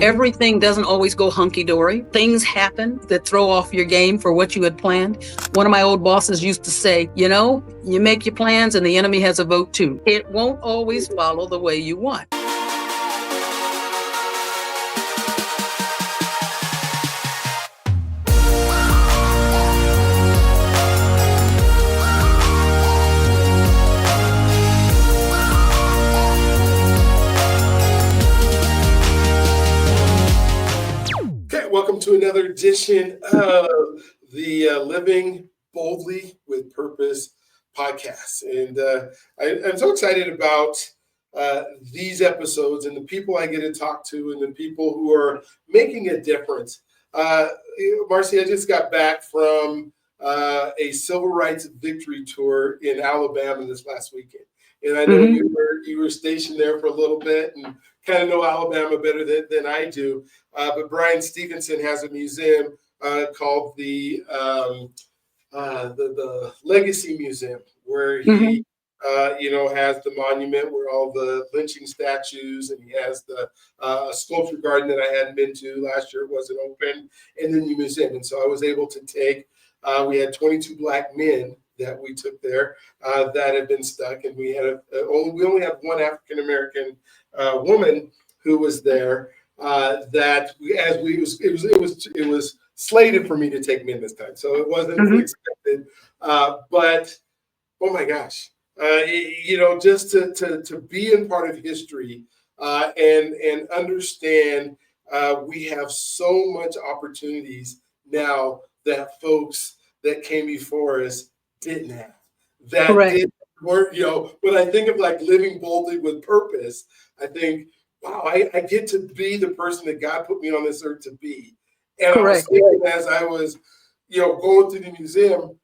Everything doesn't always go hunky-dory. Things happen that throw off your game for what you had planned. One of my old bosses used to say, you make your plans and the enemy has a vote too. It won't always follow the way you want. Welcome to another edition of the Living Boldly with Purpose podcast. And I'm so excited about these episodes and the people I get to talk to and the people who are making a difference. Marcy, I just got back from a civil rights victory tour in Alabama this last weekend. And I know you were stationed there for a little bit and kind of know Alabama better than I do. But Brian Stevenson has a museum called the Legacy Museum, where he has the monument where all the lynching statues, and he has the sculpture garden that I hadn't been to last year. It wasn't open, and then the museum. And so I was able to take. We had 22 Black men that we took there that had been stuck, and we only had one African American woman who was there. It was slated for me to take men this time, so it wasn't expected. But oh my gosh, just to be in part of history and understand we have so much opportunities now that folks that came before us didn't have. When I think of like living boldly with purpose, I think, wow, I get to be the person that God put me on this earth to be. And I was thinking as I was, going through the museum,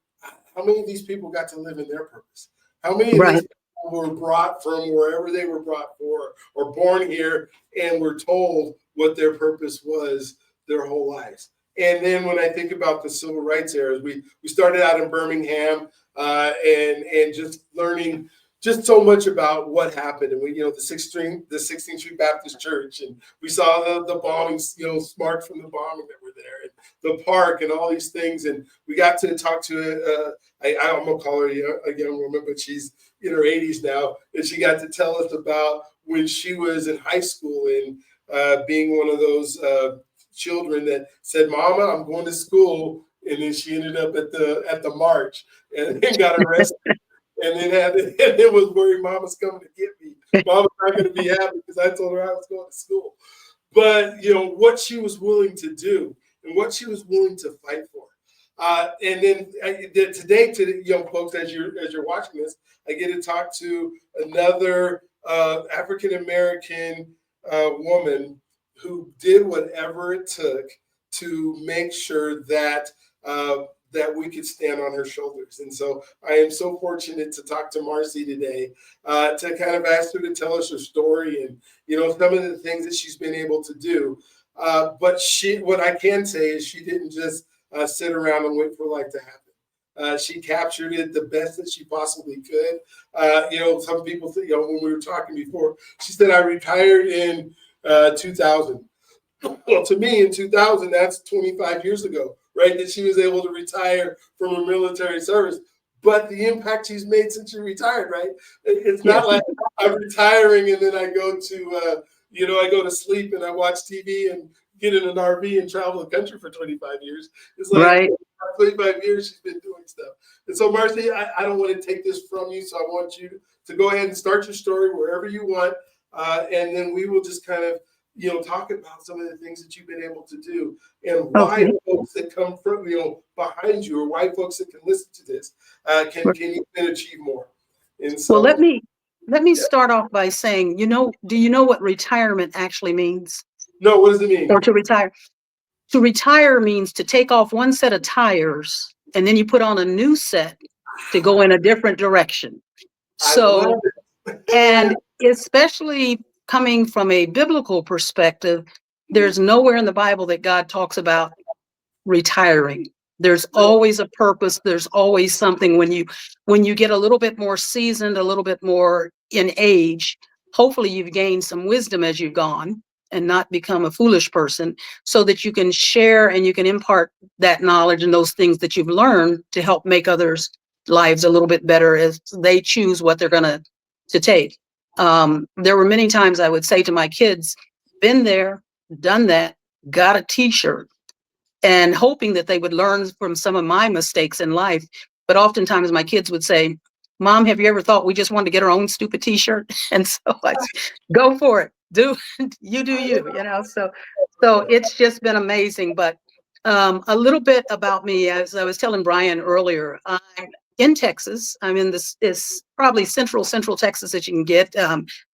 how many of these people got to live in their purpose? How many of these people were brought from wherever they were brought for or born here and were told what their purpose was their whole lives? And then when I think about the civil rights era, we started out in Birmingham and just learning just so much about what happened. And we, the 16th Street Baptist Church, and we saw the bombings, marks from the bombing that were there, and the park and all these things. And we got to talk to I'm gonna call her a young woman, but she's in her 80s now, and she got to tell us about when she was in high school and being one of those children that said, "Mama, I'm going to school," and then she ended up at the march and got arrested. And then it was worried Mama's coming to get me. Mama's not going to be happy because I told her I was going to school. But, what she was willing to do and what she was willing to fight for. And then today, to the young folks, as you're watching this, I get to talk to another African-American woman who did whatever it took to make sure that we could stand on her shoulders. And so I am so fortunate to talk to Marcy today to kind of ask her to tell us her story and, some of the things that she's been able to do. But what I can say is she didn't just sit around and wait for life to happen. She captured it the best that she possibly could. Some people think, when we were talking before, she said, I retired in 2000. Well, to me, in 2000, that's 25 years ago, right? That she was able to retire from her military service. But the impact she's made since she retired, right? It's not like I'm retiring and then I go to sleep and I watch TV and get in an RV and travel the country for 25 years. It's like 25 years she's been doing stuff. And so, Marcy, I don't want to take this from you, so I want you to go ahead and start your story wherever you want, and then we will just kind of talk about some of the things that you've been able to do and why folks that come from, behind you, or why folks that can listen to this can even achieve more. And so, well, let me start off by saying, do you know what retirement actually means? No, what does it mean? Or to retire? To retire means to take off one set of tires and then you put on a new set to go in a different direction. So, and especially coming from a biblical perspective, there's nowhere in the Bible that God talks about retiring. There's always a purpose. There's always something. When you get a little bit more seasoned, a little bit more in age, hopefully you've gained some wisdom as you've gone. and not become a foolish person, so that you can share and you can impart that knowledge and those things that you've learned to help make others' lives a little bit better as they choose what they're going to take. There were many times I would say to my kids, been there, done that, got a t-shirt, and hoping that they would learn from some of my mistakes in life. But oftentimes my kids would say, Mom, have you ever thought we just wanted to get our own stupid t-shirt? And so I go for it. Do you, you know, so it's just been amazing. But a little bit about me, as I was telling Brian earlier, I'm in Texas. I'm in this is probably central Texas that you can get,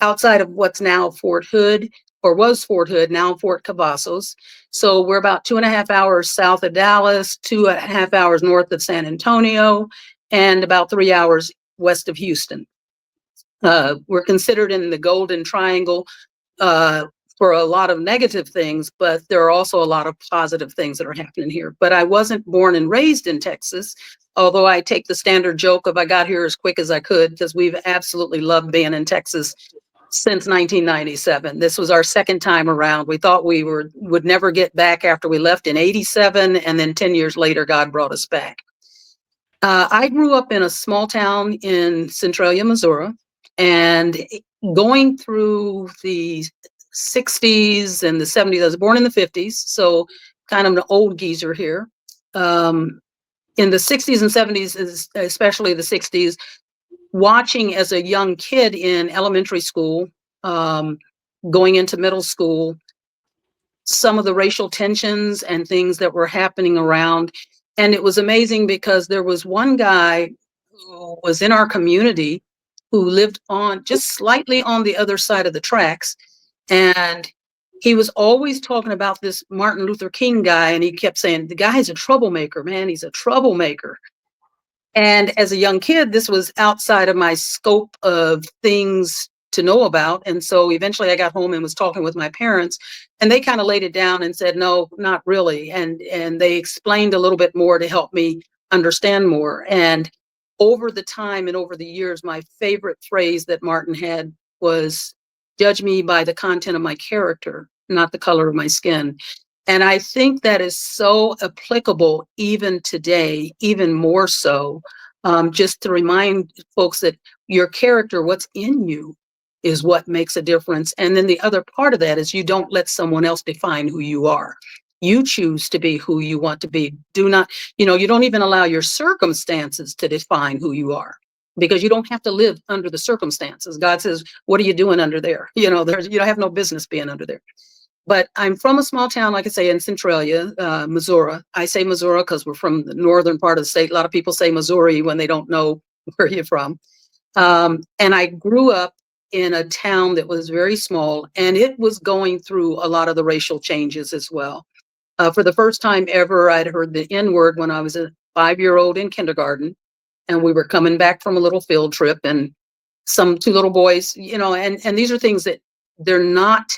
outside of what's now Fort Hood, or was Fort Hood, now Fort Cavazos. So we're about 2.5 hours south of Dallas, 2.5 hours north of San Antonio, and about 3 hours west of Houston. We're considered in the Golden Triangle for a lot of negative things, but there are also a lot of positive things that are happening here. But I wasn't born and raised in Texas, although I take the standard joke of I got here as quick as I could, because we've absolutely loved being in Texas since 1997. This was our second time around. We thought we would never get back after we left in 87, and then 10 years later, God brought us back. I grew up in a small town in Centralia, Missouri, and going through the 60s and the 70s, I was born in the 50s, so kind of an old geezer here. In the 60s and 70s, especially the 60s, watching as a young kid in elementary school, going into middle school, some of the racial tensions and things that were happening around. And it was amazing because there was one guy who was in our community who lived on just slightly on the other side of the tracks. And he was always talking about this Martin Luther King guy. And he kept saying, the guy's a troublemaker, man. He's a troublemaker. And as a young kid, this was outside of my scope of things to know about. And so eventually I got home and was talking with my parents, and they kind of laid it down and said, no, not really. And they explained a little bit more to help me understand more. And over the time and over the years, my favorite phrase that Martin had was, judge me by the content of my character, not the color of my skin. And I think that is so applicable even today, even more so, just to remind folks that your character, what's in you, is what makes a difference. And then the other part of that is you don't let someone else define who you are. You choose to be who you want to be. Do not, you don't even allow your circumstances to define who you are, because you don't have to live under the circumstances. God says, what are you doing under there? You have no business being under there. But I'm from a small town, like I say, in Centralia, Missouri. I say Missouri because we're from the northern part of the state. A lot of people say Missouri when they don't know where you're from. And I grew up in a town that was very small, and it was going through a lot of the racial changes as well. For the first time ever, I'd heard the N-word when I was a 5-year-old in kindergarten, and we were coming back from a little field trip, and two little boys, and these are things that they're not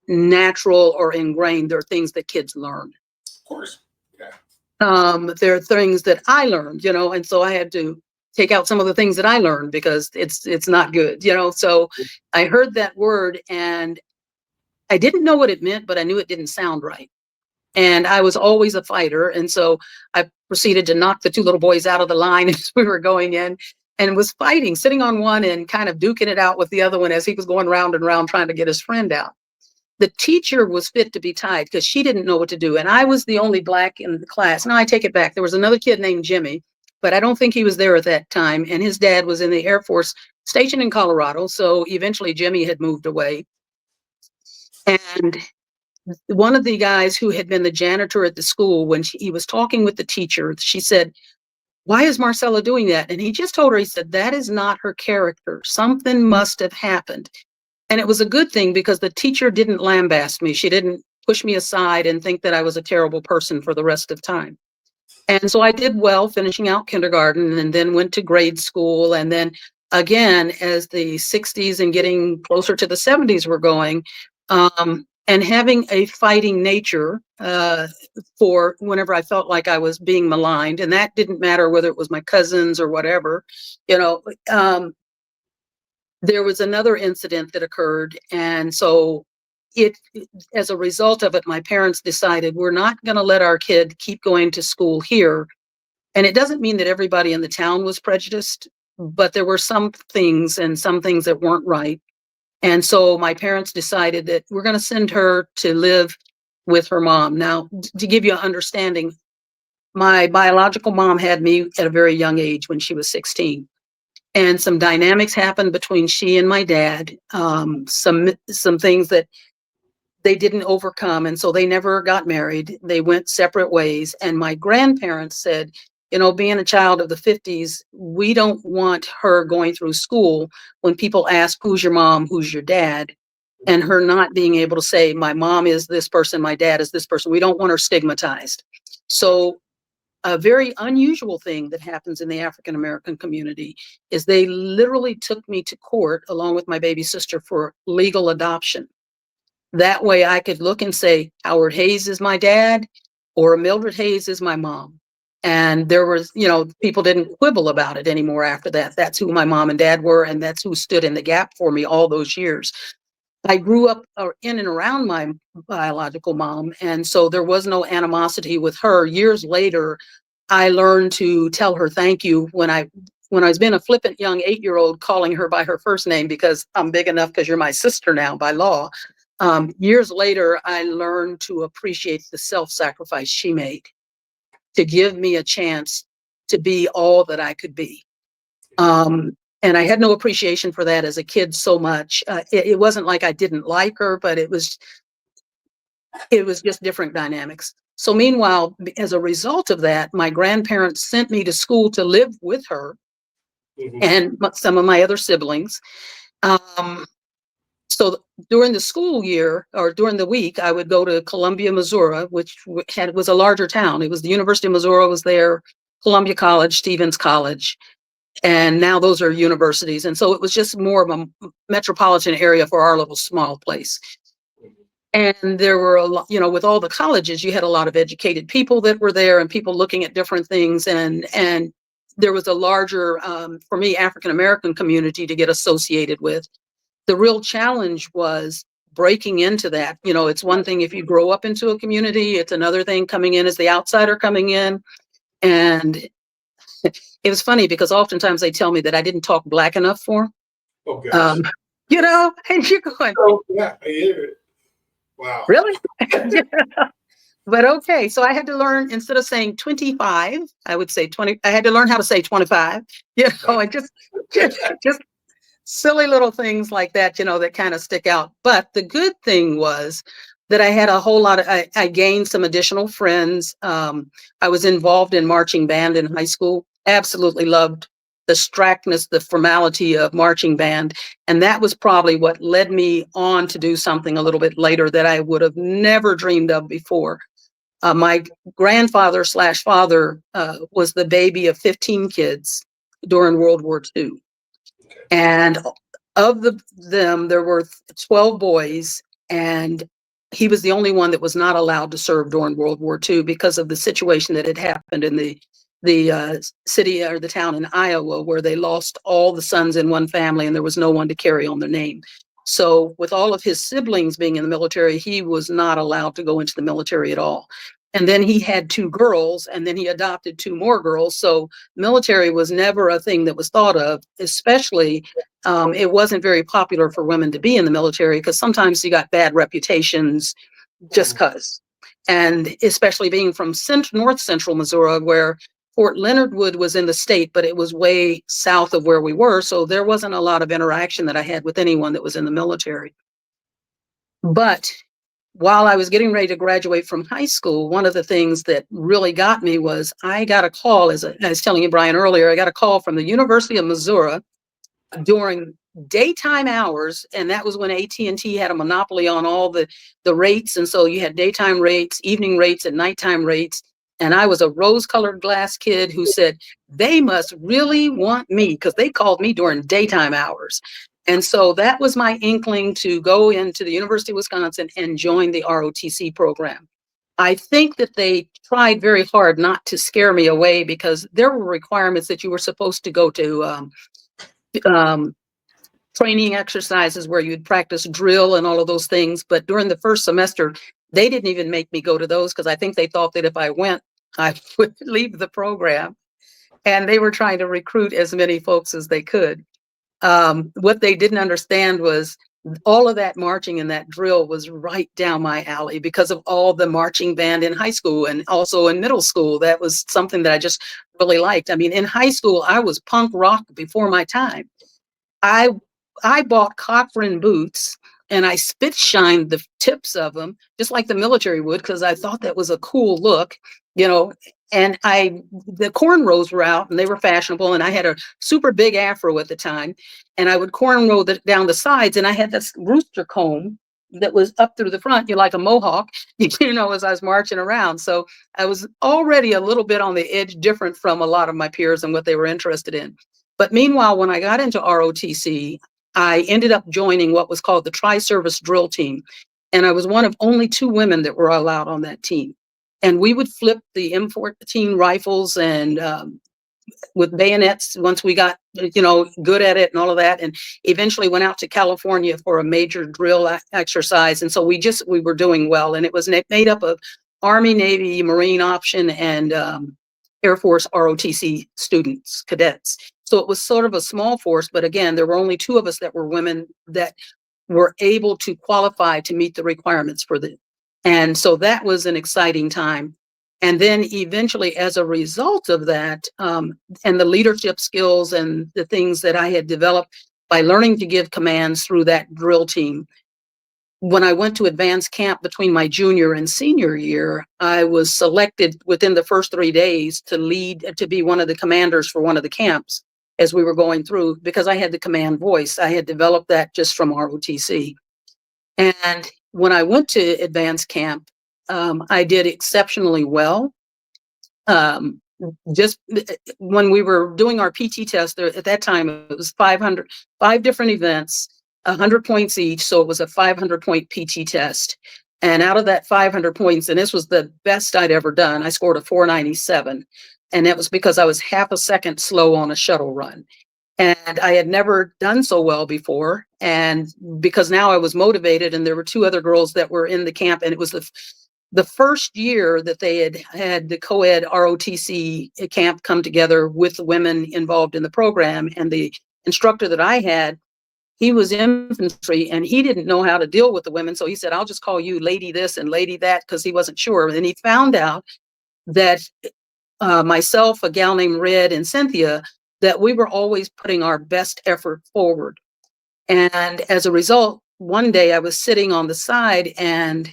natural or ingrained. They're things that kids learn. Of course. Yeah. There are things that I learned, and so I had to take out some of the things that I learned because it's not good, So I heard that word and I didn't know what it meant, but I knew it didn't sound right. And I was always a fighter. And so I proceeded to knock the two little boys out of the line as we were going in, and was fighting, sitting on one and kind of duking it out with the other one as he was going round and round trying to get his friend out. The teacher was fit to be tied because she didn't know what to do. And I was the only Black in the class. No, I take it back. There was another kid named Jimmy, but I don't think he was there at that time. And his dad was in the Air Force stationed in Colorado. So eventually Jimmy had moved away. And one of the guys who had been the janitor at the school, when he was talking with the teacher, she said, why is Marcella doing that? And he just told her, he said, that is not her character. Something must have happened. And it was a good thing because the teacher didn't lambaste me. She didn't push me aside and think that I was a terrible person for the rest of time. And so I did well finishing out kindergarten, and then went to grade school. And then again, as the 60s and getting closer to the 70s were going, and having a fighting nature for whenever I felt like I was being maligned. And that didn't matter whether it was my cousins or whatever, there was another incident that occurred. And so as a result of it, my parents decided we're not going to let our kid keep going to school here. And it doesn't mean that everybody in the town was prejudiced, but there were some things that weren't right. And so my parents decided that we're going to send her to live with her mom. Now, to give you an understanding, my biological mom had me at a very young age when she was 16. And some dynamics happened between she and my dad, some things that they didn't overcome. And so they never got married. They went separate ways. And my grandparents said, being a child of the 50s, we don't want her going through school when people ask, who's your mom, who's your dad? And her not being able to say, my mom is this person, my dad is this person. We don't want her stigmatized. So a very unusual thing that happens in the African American community is they literally took me to court along with my baby sister for legal adoption. That way I could look and say, Howard Hayes is my dad or Mildred Hayes is my mom. And there was, people didn't quibble about it anymore after that. That's who my mom and dad were, and that's who stood in the gap for me all those years. I grew up in and around my biological mom, and so there was no animosity with her. Years later, I learned to tell her thank you when I was being a flippant young 8-year-old, calling her by her first name because I'm big enough because you're my sister now by law. Years later, I learned to appreciate the self-sacrifice she made to give me a chance to be all that I could be. And I had no appreciation for that as a kid so much. It wasn't like I didn't like her, but it was just different dynamics. So meanwhile, as a result of that, my grandparents sent me to school to live with her and some of my other siblings. So during the school year or during the week, I would go to Columbia, Missouri, which was a larger town. It was the University of Missouri was there, Columbia College, Stevens College. And now those are universities. And so it was just more of a metropolitan area for our little small place. And there were a lot, with all the colleges, you had a lot of educated people that were there and people looking at different things. And there was a larger, for me, African-American community to get associated with. The real challenge was breaking into that. It's one thing if you grow up into a community, it's another thing coming in as the outsider coming in. And it was funny because oftentimes they tell me that I didn't talk Black enough for them. Oh, gosh. And you're going, oh, yeah, I hear it. Wow. Really? But okay, so I had to learn, instead of saying 25, I would say 20. I had to learn how to say 25. And just silly little things like that, that kind of stick out. But the good thing was that I had a whole lot of, I gained some additional friends. I was involved in marching band in high school. Absolutely loved the strictness, the formality of marching band. And that was probably what led me on to do something a little bit later that I would have never dreamed of before. My grandfather / father was the baby of 15 kids during World War II. And of them, there were 12 boys, and he was the only one that was not allowed to serve during World War II because of the situation that had happened in the city or the town in Iowa, where they lost all the sons in one family and there was no one to carry on their name. So with all of his siblings being in the military, he was not allowed to go into the military at all. And then he had 2 girls, and then he adopted 2 more girls. So military was never a thing that was thought of, especially it wasn't very popular for women to be in the military because sometimes you got bad reputations just because. And especially being from north central Missouri, where Fort Leonard Wood was in the state, but it was way south of where we were. So there wasn't a lot of interaction that I had with anyone that was in the military. But while I was getting ready to graduate from high school, one of the things that really got me was I got a call, as I was telling you, Brian, earlier, I got a call from the University of Missouri during daytime hours, and that was when AT&T had a monopoly on all the rates. And so you had daytime rates, evening rates, and nighttime rates. And I was a rose-colored glass kid who said, they must really want me because they called me during daytime hours. And so that was my inkling to go into the University of Wisconsin and join the ROTC program. I think that they tried very hard not to scare me away because there were requirements that you were supposed to go to training exercises where you'd practice drill and all of those things. But during the first semester, they didn't even make me go to those because I think they thought that if I went, I would leave the program. And they were trying to recruit as many folks as they could. What they didn't understand was all of that marching and that drill was right down my alley because of all the marching band in high school and also in middle school. That was something that I just really liked. I mean, in high school, I was punk rock before my time. I I bought Cochrane boots and I spit shined the tips of them just like the military would because I thought that was a cool look, you know. And the cornrows were out and they were fashionable, and I had a super big afro at the time, and I would cornrow down the sides, and I had this rooster comb that was up through the front, you like a mohawk, you know, as I was marching around. So I was already a little bit on the edge, different from a lot of my peers and what they were interested in. But meanwhile, when I got into ROTC, I ended up joining what was called the Tri-Service Drill Team. And I was one of only 2 women that were allowed on that team. And we would flip the M14 rifles and with bayonets once we got, you know, good at it and all of that. And eventually went out to California for a major drill exercise. And so we were doing well. And it was made up of Army, Navy, Marine option, and Air Force ROTC students, cadets. So it was sort of a small force, but again, there were only 2 of us that were women that were able to qualify to meet the requirements for the, and so that was an exciting time. And then eventually, as a result of that, and the leadership skills and the things that I had developed by learning to give commands through that drill team, when I went to advanced camp between my junior and senior year, I was selected within the first 3 days to be one of the commanders for one of the camps as we were going through, because I had the command voice. I had developed that just from ROTC. And when I went to advanced camp, I did exceptionally well. Just when we were doing our PT test there, at that time, it was 5 different events, 100 points each. So it was a 500-point PT test. And out of that 500 points, and this was the best I'd ever done, I scored a 497. And that was because I was half a second slow on a shuttle run. And I had never done so well before. And because now I was motivated, and there were 2 other girls that were in the camp, and it was the first year that they had the co-ed ROTC camp come together with the women involved in the program. And the instructor that I had, he was infantry and he didn't know how to deal with the women. So he said, I'll just call you lady this and lady that, because he wasn't sure. And he found out that myself, a gal named Red, and Cynthia, that we were always putting our best effort forward. And as a result, one day I was sitting on the side and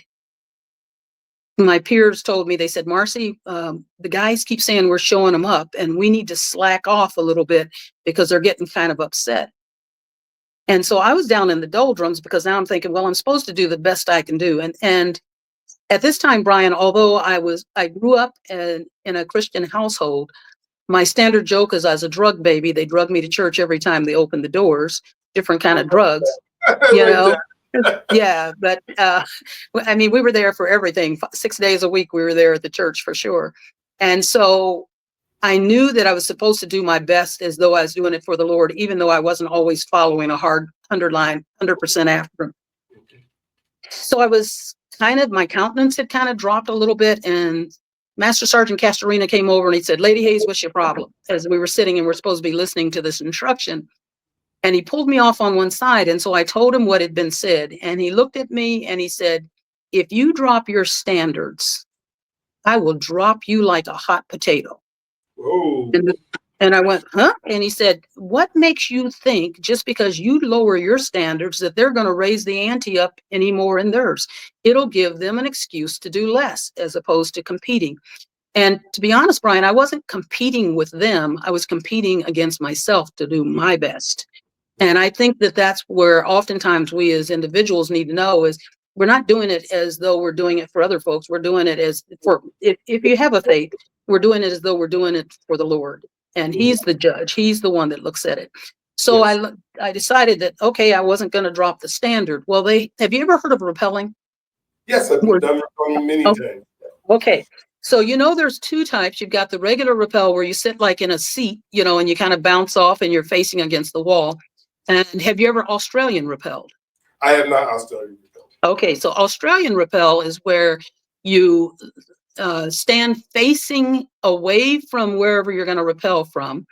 my peers told me, they said, Marcy, the guys keep saying we're showing them up and we need to slack off a little bit because they're getting kind of upset. And so I was down in the doldrums because now I'm thinking, well, I'm supposed to do the best I can do. And at this time, Brian, although I grew up in a Christian household, my standard joke is I was a drug baby. They drug me to church every time they opened the doors, different kind of drugs, you know? Yeah, but I mean, we were there for everything. 6 days a week, we were there at the church for sure. And so I knew that I was supposed to do my best as though I was doing it for the Lord, even though I wasn't always following a hard 100% after him. So I was my countenance had kind of dropped a little bit, and Master Sergeant Castorina came over and he said, Lady Hayes, what's your problem? As we were sitting and we're supposed to be listening to this instruction. And he pulled me off on one side. And so I told him what had been said. And he looked at me and he said, if you drop your standards, I will drop you like a hot potato. Whoa. And I went, huh? And he said, what makes you think just because you lower your standards that they're going to raise the ante up anymore in theirs? It'll give them an excuse to do less as opposed to competing. And to be honest, Brian, I wasn't competing with them. I was competing against myself to do my best. And I think that that's where oftentimes we as individuals need to know is we're not doing it as though we're doing it for other folks. We're doing it as for, if you have a faith, we're doing it as though we're doing it for the Lord. And he's the judge. He's the one that looks at it. So yes. I decided that, okay, I wasn't going to drop the standard. Well, have you ever heard of rappelling? Yes, I've done rappelling many times. Okay. So, there's 2 types. You've got the regular rappel where you sit like in a seat, and you kind of bounce off and you're facing against the wall. And have you ever Australian rappelled? I have not Australian rappelled. Okay, so Australian rappel is where you stand facing away from wherever you're going to rappel from,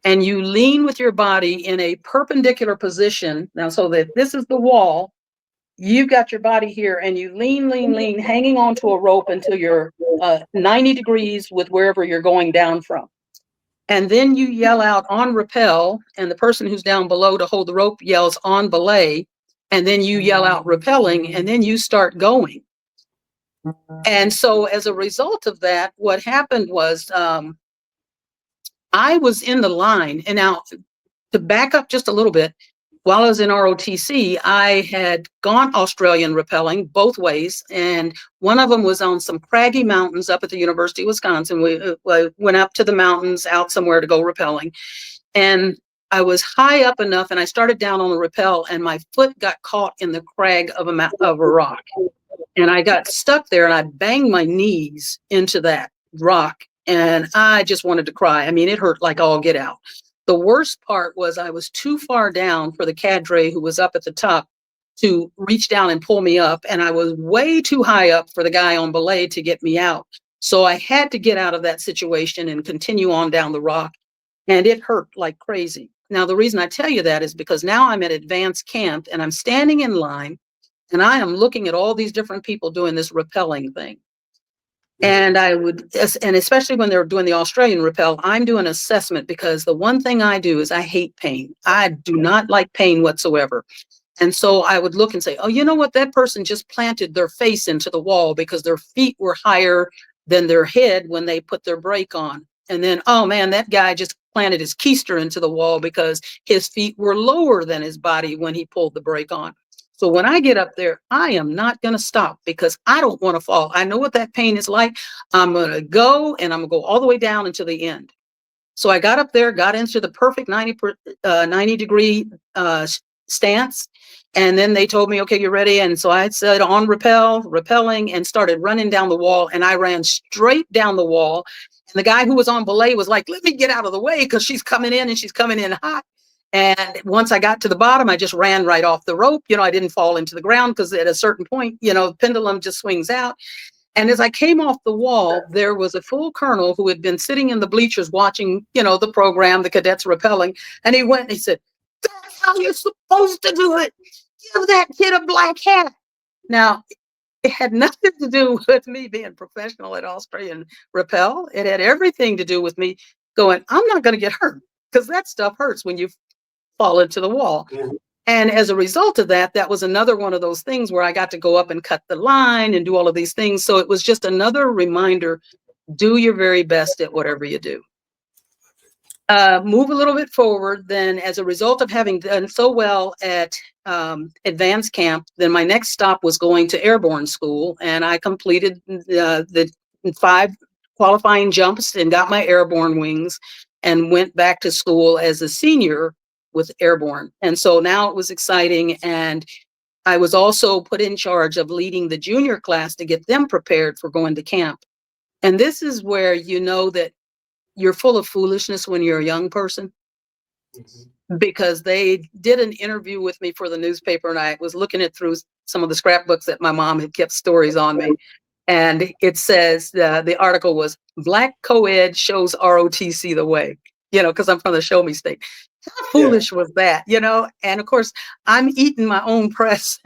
and you lean with your body in a perpendicular position. Now, so that this is the wall, you've got your body here, and you lean, lean, lean, hanging onto a rope until you're 90 degrees with wherever you're going down from. And then you yell out on rappel, and the person who's down below to hold the rope yells on belay, and then you yell out rappelling, and then you start going. And so as a result of that, what happened was I was in the line. And now to back up just a little bit, while I was in ROTC, I had gone Australian rappelling both ways. And one of them was on some craggy mountains up at the University of Wisconsin. We went up to the mountains out somewhere to go rappelling. And I was high up enough, and I started down on the rappel, and my foot got caught in the crag of a rock. And I got stuck there, and I banged my knees into that rock, and I just wanted to cry. I mean, it hurt like all get out. The worst part was I was too far down for the cadre who was up at the top to reach down and pull me up, and I was way too high up for the guy on belay to get me out. So I had to get out of that situation and continue on down the rock, and it hurt like crazy. Now, the reason I tell you that is because now I'm at advanced camp, and I'm standing in line, and I am looking at all these different people doing this rappelling thing. And and especially when they're doing the Australian rappel, I'm doing assessment, because the one thing I do is I hate pain. I do not like pain whatsoever. And so I would look and say, oh, you know what? That person just planted their face into the wall because their feet were higher than their head when they put their brake on. And then, oh man, that guy just planted his keister into the wall because his feet were lower than his body when he pulled the brake on. So when I get up there, I am not going to stop because I don't want to fall. I know what that pain is like. I'm going to go, and I'm going to go all the way down until the end. So I got up there, got into the perfect 90 degree stance. And then they told me, okay, you're ready. And so I said on rappelling, and started running down the wall. And I ran straight down the wall. And the guy who was on belay was like, let me get out of the way because she's coming in, and she's coming in hot. And once I got to the bottom, I just ran right off the rope. I didn't fall into the ground because at a certain point, the pendulum just swings out. And as I came off the wall, there was a full colonel who had been sitting in the bleachers watching, the program, the cadets rappelling. And he went and he said, that's how you're supposed to do it. Give that kid a black hat. Now, it had nothing to do with me being professional at Australian rappel. It had everything to do with me going, I'm not going to get hurt, because that stuff hurts when you fall into the wall. Mm-hmm. And as a result of that, that was another one of those things where I got to go up and cut the line and do all of these things. So it was just another reminder, do your very best at whatever you do. Move a little bit forward. Then as a result of having done so well at advanced camp, then my next stop was going to airborne school. And I completed the 5 qualifying jumps and got my airborne wings and went back to school as a senior with airborne. And so now it was exciting. And I was also put in charge of leading the junior class to get them prepared for going to camp. And this is where you know that you're full of foolishness when you're a young person. Mm-hmm. Because they did an interview with me for the newspaper, and I was looking at through some of the scrapbooks that my mom had kept stories on me. And it says, the article was, Black co-ed shows ROTC the way, because I'm from the Show Me State. How foolish was that, And of course, I'm eating my own press,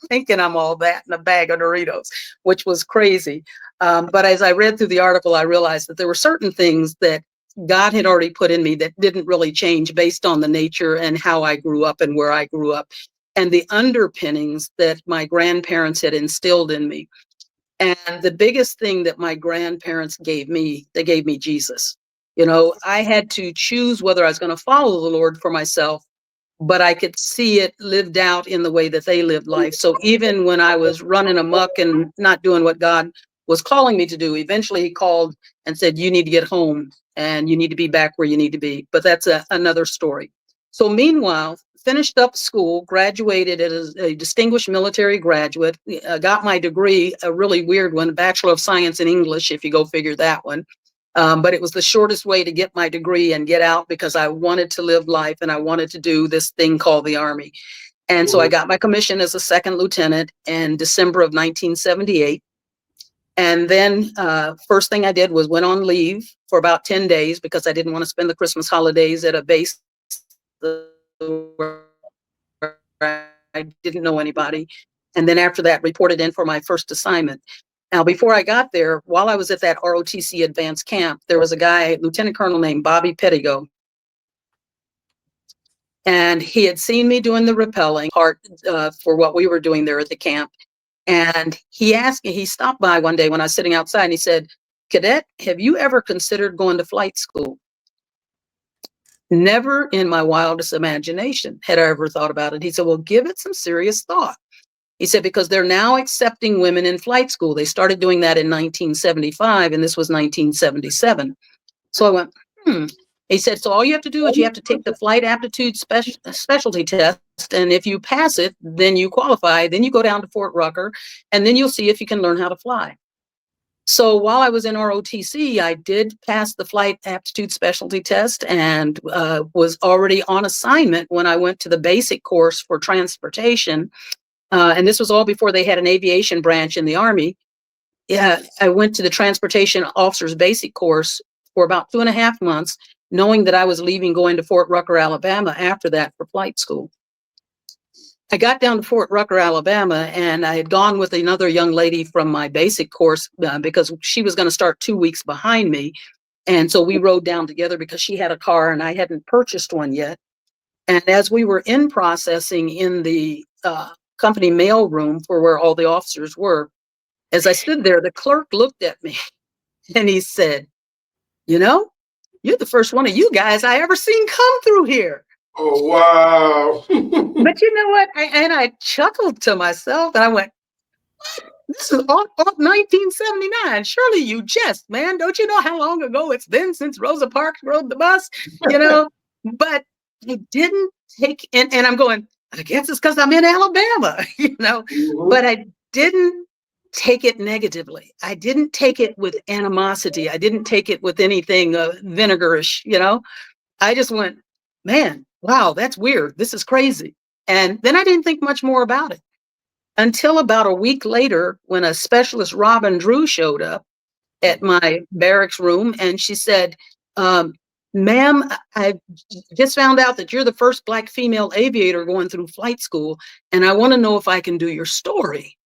thinking I'm all that in a bag of Doritos, which was crazy. But as I read through the article, I realized that there were certain things that God had already put in me that didn't really change based on the nature and how I grew up and where I grew up, and the underpinnings that my grandparents had instilled in me. And the biggest thing that my grandparents gave me, they gave me Jesus. I had to choose whether I was going to follow the Lord for myself, but I could see it lived out in the way that they lived life. So even when I was running amok and not doing what God was calling me to do, eventually he called and said, you need to get home and you need to be back where you need to be. But that's another story. So meanwhile, finished up school, graduated as a distinguished military graduate, got my degree, a really weird one, Bachelor of Science in English, if you go figure that one. But it was the shortest way to get my degree and get out because I wanted to live life and I wanted to do this thing called the Army. And so I got my commission as a second lieutenant in December of 1978. And then first thing I did was went on leave for about 10 days because I didn't want to spend the Christmas holidays at a base where I didn't know anybody. And then after that, reported in for my first assignment. Now, before I got there, while I was at that ROTC advanced camp, there was a guy, Lieutenant Colonel named Bobby Pettigo. And he had seen me doing the rappelling part for what we were doing there at the camp. And he asked me, he stopped by one day when I was sitting outside and he said, "Cadet, have you ever considered going to flight school?" Never in my wildest imagination had I ever thought about it. He said, "Well, give it some serious thought." He said, because they're now accepting women in flight school. They started doing that in 1975, and this was 1977. So I went, He said, so all you have to do is you have to take the flight aptitude specialty test. And if you pass it, then you qualify. Then you go down to Fort Rucker, and then you'll see if you can learn how to fly. So while I was in ROTC, I did pass the flight aptitude specialty test and was already on assignment when I went to the basic course for transportation. And this was all before they had an aviation branch in the Army. Yeah, I went to the transportation officer's basic course for about 2.5 months, knowing that I was leaving going to Fort Rucker, Alabama after that for flight school. I got down to Fort Rucker, Alabama, and I had gone with another young lady from my basic course because she was going to start 2 weeks behind me. And so we rode down together because she had a car and I hadn't purchased one yet. And as we were in processing in the company mail room for where all the officers were, as I stood there, the clerk looked at me and he said, "You know, you're the first one of you guys I ever seen come through here." Oh, wow. But you know what? I chuckled to myself and I went, "This is all 1979. Surely you jest, man. Don't you know how long ago it's been since Rosa Parks rode the bus?" You know, but I didn't take, and I'm going, I guess it's because I'm in Alabama, but I didn't take it negatively. I didn't take it with animosity. I didn't take it with anything vinegarish, I just went, man, wow, that's weird. This is crazy. And then I didn't think much more about it until about a week later when a specialist, Robin Drew, showed up at my barracks room and she said, "Ma'am, I just found out that you're the first Black female aviator going through flight school, and I want to know if I can do your story."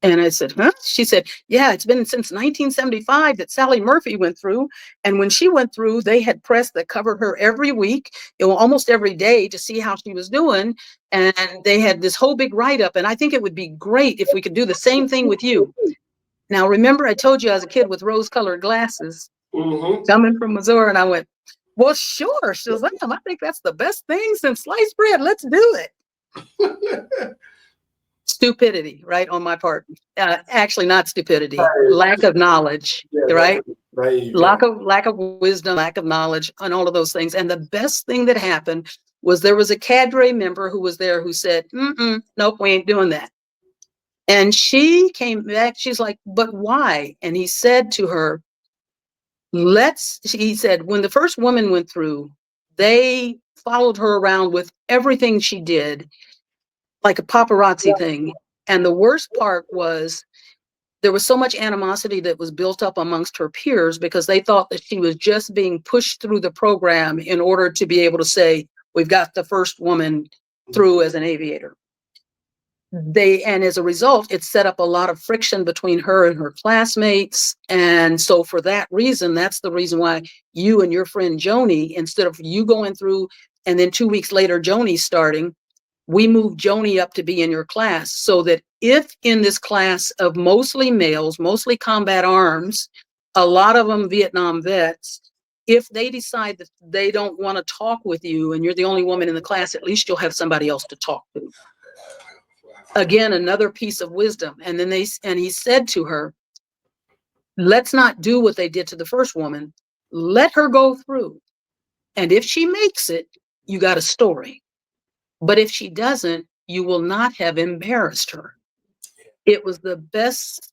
And I said, "Huh?" She said, "Yeah, it's been since 1975 that Sally Murphy went through. And when she went through, they had press that covered her every week, almost every day to see how she was doing. And they had this whole big write-up. And I think it would be great if we could do the same thing with you." Now, remember, I told you I was a kid with rose-colored glasses coming from Missouri. And I went, "Well, sure, Shazam. I think that's the best thing since sliced bread. Let's do it." Stupidity, right, on my part. Actually, not stupidity, lack of knowledge, right? Lack of wisdom, lack of knowledge, and all of those things. And the best thing that happened was there was a cadre member who was there who said, "Nope, we ain't doing that." And she came back. She's like, "But why?" And he said to her, he said, when the first woman went through, they followed her around with everything she did, like a paparazzi thing. And the worst part was there was so much animosity that was built up amongst her peers because they thought that she was just being pushed through the program in order to be able to say, we've got the first woman through as an aviator. And as a result, it set up a lot of friction between her and her classmates. And so for that reason, that's the reason why you and your friend Joni, instead of you going through and then 2 weeks later, Joni's starting, we moved Joni up to be in your class so that if in this class of mostly males, mostly combat arms, a lot of them Vietnam vets, if they decide that they don't want to talk with you and you're the only woman in the class, at least you'll have somebody else to talk to. Again, another piece of wisdom. And then he said to her, let's not do what they did to the first woman. Let her go through. And if she makes it, you got a story. But if she doesn't, you will not have embarrassed her. It was the best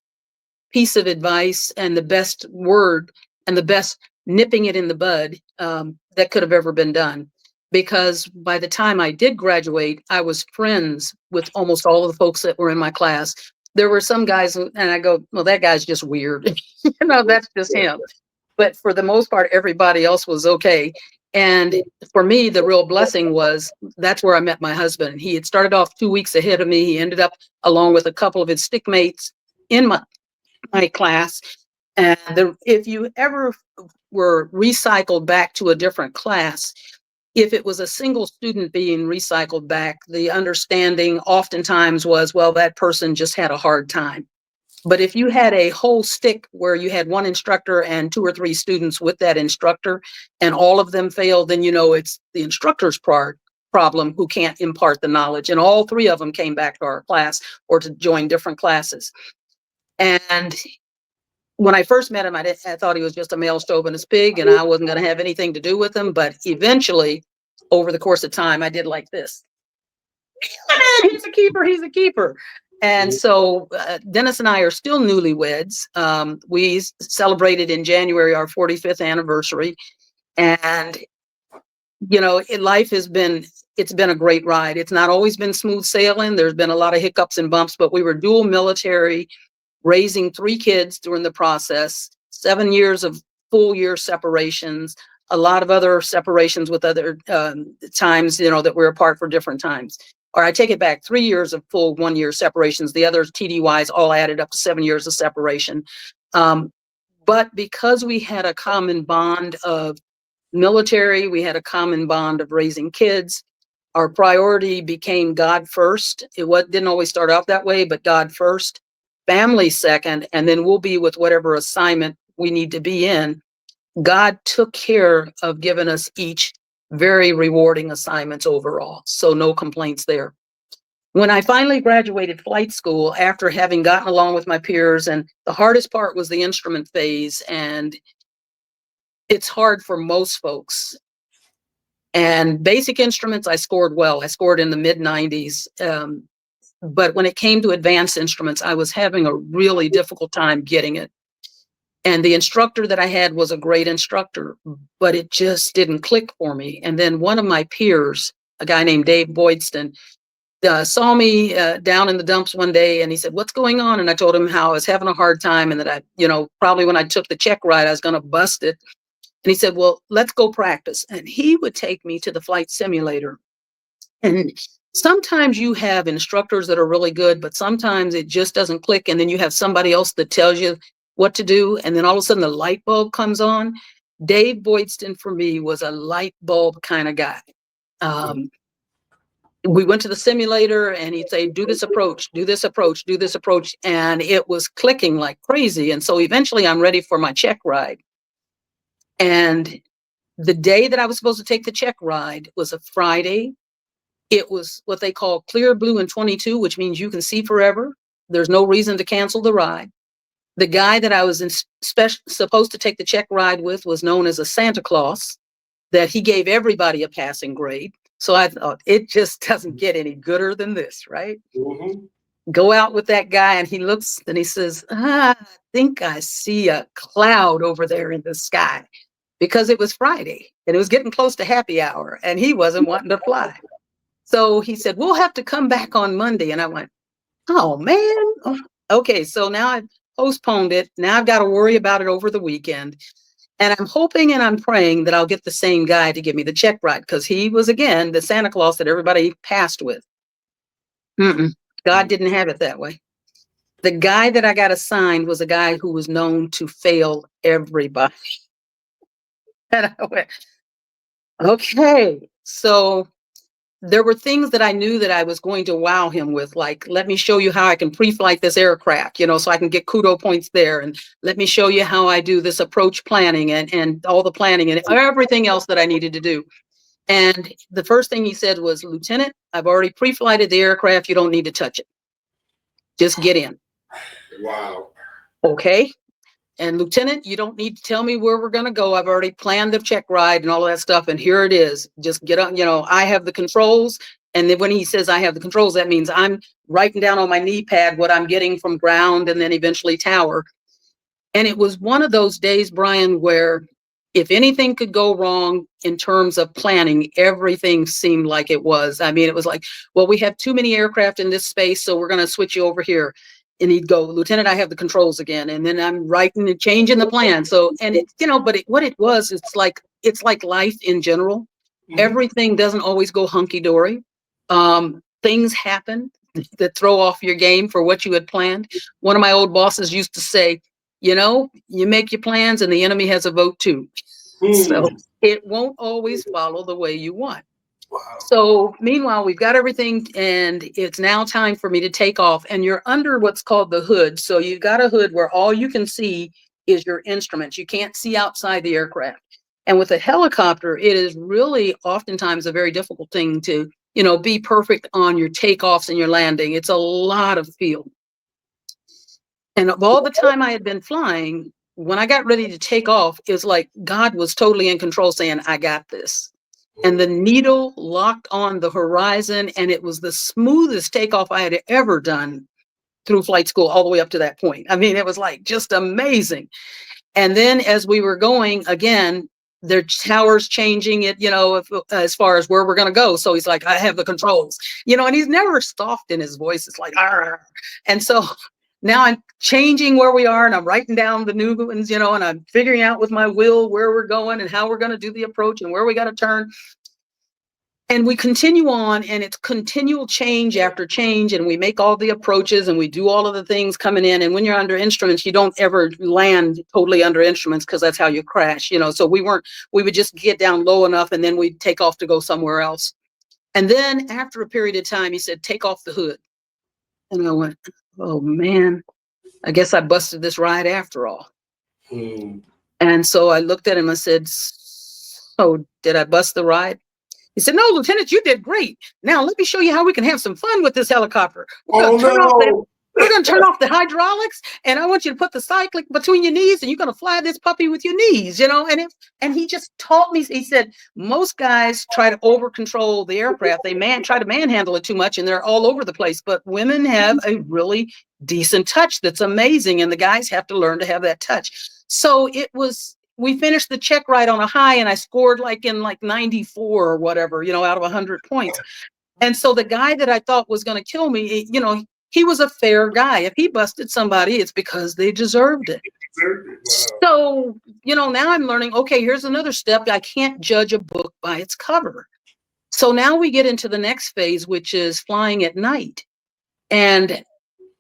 piece of advice and the best word and the best nipping it in the bud that could have ever been done. Because by the time I did graduate, I was friends with almost all of the folks that were in my class. There were some guys, and I go, well, that guy's just weird. That's just him. But for the most part, everybody else was okay. And for me, the real blessing was that's where I met my husband. He had started off 2 weeks ahead of me. He ended up, along with a couple of his stick mates, in my class. And if you ever were recycled back to a different class, if it was a single student being recycled back, the understanding oftentimes was, well, that person just had a hard time. But if you had a whole stick where you had one instructor and 2 or 3 students with that instructor and all of them failed, then it's the instructor's problem who can't impart the knowledge. And all 3 of them came back to our class or to join different classes. And when I first met him, I thought he was just a male chauvinist pig and I wasn't going to have anything to do with him. But eventually, over the course of time, I did like this. He's a keeper. He's a keeper. And so Dennis and I are still newlyweds. We celebrated in January our 45th anniversary. And, life it's been a great ride. It's not always been smooth sailing. There's been a lot of hiccups and bumps, but we were dual military, raising 3 kids during the process, 7 years of full year separations, a lot of other separations with other times, that we're apart for different times. Or I take it back, 3 years of full 1 year separations. The other TDYs all added up to 7 years of separation. But because we had a common bond of military, we had a common bond of raising kids, our priority became God first. Didn't always start out that way, but God first. Family second, and then we'll be with whatever assignment we need to be in. God took care of giving us each very rewarding assignments overall, so no complaints there. When I finally graduated flight school, after having gotten along with my peers, and the hardest part was the instrument phase, and it's hard for most folks. And basic instruments, I scored well. I scored in the mid-90s. But when it came to advanced instruments, I was having a really difficult time getting it. And the instructor that I had was a great instructor, but it just didn't click for me. And then one of my peers, a guy named Dave Boydston, saw me down in the dumps one day, and he said, "What's going on?" And I told him how I was having a hard time and that I, probably when I took the check ride, I was going to bust it. And he said, "Well, let's go practice." And he would take me to the flight simulator. And sometimes you have instructors that are really good, but sometimes it just doesn't click. And then you have somebody else that tells you what to do. And then all of a sudden the light bulb comes on. Dave Boydston for me was a light bulb kind of guy. We went to the simulator and he'd say, "Do this approach, do this approach, do this approach." And it was clicking like crazy. And so eventually I'm ready for my check ride. And the day that I was supposed to take the check ride was a Friday. It was what they call clear blue and 22, which means you can see forever. There's no reason to cancel the ride. The guy that I was supposed to take the check ride with was known as a Santa Claus, that he gave everybody a passing grade. So I thought, it just doesn't get any gooder than this, right? Mm-hmm. Go out with that guy and he looks and he says, "I think I see a cloud over there in the sky," because it was Friday and it was getting close to happy hour and he wasn't wanting to fly. So he said, "We'll have to come back on Monday." And I went, "Oh, man. Okay, so now I've postponed it. Now I've got to worry about it over the weekend." And I'm hoping and I'm praying that I'll get the same guy to give me the check ride, because he was, again, the Santa Claus that everybody passed with. God didn't have it that way. The guy that I got assigned was a guy who was known to fail everybody. And I went, okay. So there were things that I knew that I was going to wow him with, like, let me show you how I can pre-flight this aircraft, so I can get kudo points there. And let me show you how I do this approach planning and all the planning and everything else that I needed to do. And the first thing he said was, "Lieutenant, I've already pre-flighted the aircraft. You don't need to touch it. Just get in." Wow. Okay. And "Lieutenant, you don't need to tell me where we're going to go. I've already planned the check ride and all of that stuff. And here it is. Just get on, I have the controls." And then when he says I have the controls, that means I'm writing down on my knee pad what I'm getting from ground and then eventually tower. And it was one of those days, Brian, where if anything could go wrong in terms of planning, everything seemed like it was. I mean, it was like, well, we have too many aircraft in this space, so we're going to switch you over here. And he'd go, Lieutenant, I have the controls again. And then I'm writing and changing the plan. So, and it, but what it was, it's like life in general. Everything doesn't always go hunky dory. Things happen that throw off your game for what you had planned. One of my old bosses used to say, you make your plans and the enemy has a vote too. So it won't always follow the way you want. Wow. So meanwhile, we've got everything and it's now time for me to take off, and you're under what's called the hood. So you've got a hood where all you can see is your instruments. You can't see outside the aircraft. And with a helicopter, it is really oftentimes a very difficult thing to, be perfect on your takeoffs and your landing. It's a lot of field. And of all the time I had been flying, when I got ready to take off, it was like God was totally in control saying, I got this. And the needle locked on the horizon, and it was the smoothest takeoff I had ever done through flight school all the way up to that point. I mean, it was like just amazing. And then as we were going again, their towers changing it, as far as where we're going to go. So he's like, I have the controls, and he's never soft in his voice. It's like, arr. And so now I'm changing where we are, and I'm writing down the new ones, and I'm figuring out with my will where we're going and how we're going to do the approach and where we got to turn. And we continue on, and it's continual change after change, and we make all the approaches and we do all of the things coming in. And when you're under instruments, you don't ever land totally under instruments because that's how you crash, So we would just get down low enough and then we'd take off to go somewhere else. And then after a period of time, he said, take off the hood. And I went, oh man, I guess I busted this ride after all. And so I looked at him, I said, so did I bust the ride? He said, no, Lieutenant, you did great. Now let me show you how we can have some fun with this helicopter. We're going to turn off the hydraulics, and I want you to put the cyclic between your knees, and you're going to fly this puppy with your knees, and he just taught me. He said, most guys try to over control the aircraft. They try to manhandle it too much, and they're all over the place. But women have a really decent touch that's amazing, and the guys have to learn to have that touch. So we finished the check ride on a high, and I scored like 94 or whatever, out of 100 points. And so the guy that I thought was going to kill me, he was a fair guy. If he busted somebody, it's because they deserved it. Wow. So, now I'm learning, okay, here's another step. I can't judge a book by its cover. So now we get into the next phase, which is flying at night. And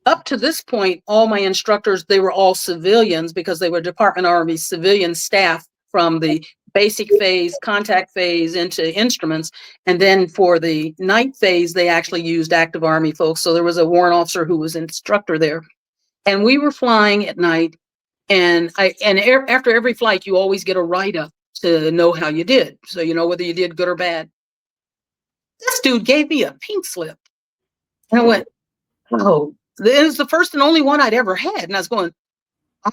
up to this point, all my instructors, they were all civilians because they were Department of Army civilian staff from the basic phase, contact phase into instruments. And then for the night phase, they actually used active Army folks. So there was a warrant officer who was instructor there. And we were flying at night. And after every flight, you always get a write-up to know how you did. So you know whether you did good or bad. This dude gave me a pink slip. And I went, oh. It was the first and only one I'd ever had. And I was going,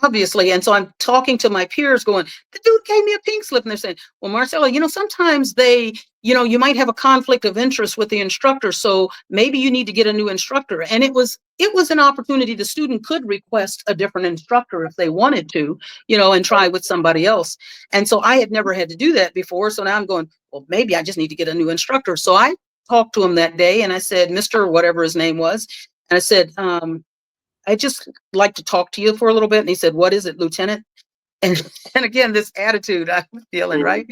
obviously. And so I'm talking to my peers going, the dude gave me a pink slip. And they're saying, well, Marcella, sometimes you might have a conflict of interest with the instructor. So maybe you need to get a new instructor. And it was an opportunity. The student could request a different instructor if they wanted to, and try with somebody else. And so I had never had to do that before. So now I'm going, well, maybe I just need to get a new instructor. So I talked to him that day and I said, Mr. whatever his name was. And I said, I just like to talk to you for a little bit. And he said, what is it, Lieutenant? And again, this attitude I'm feeling, right?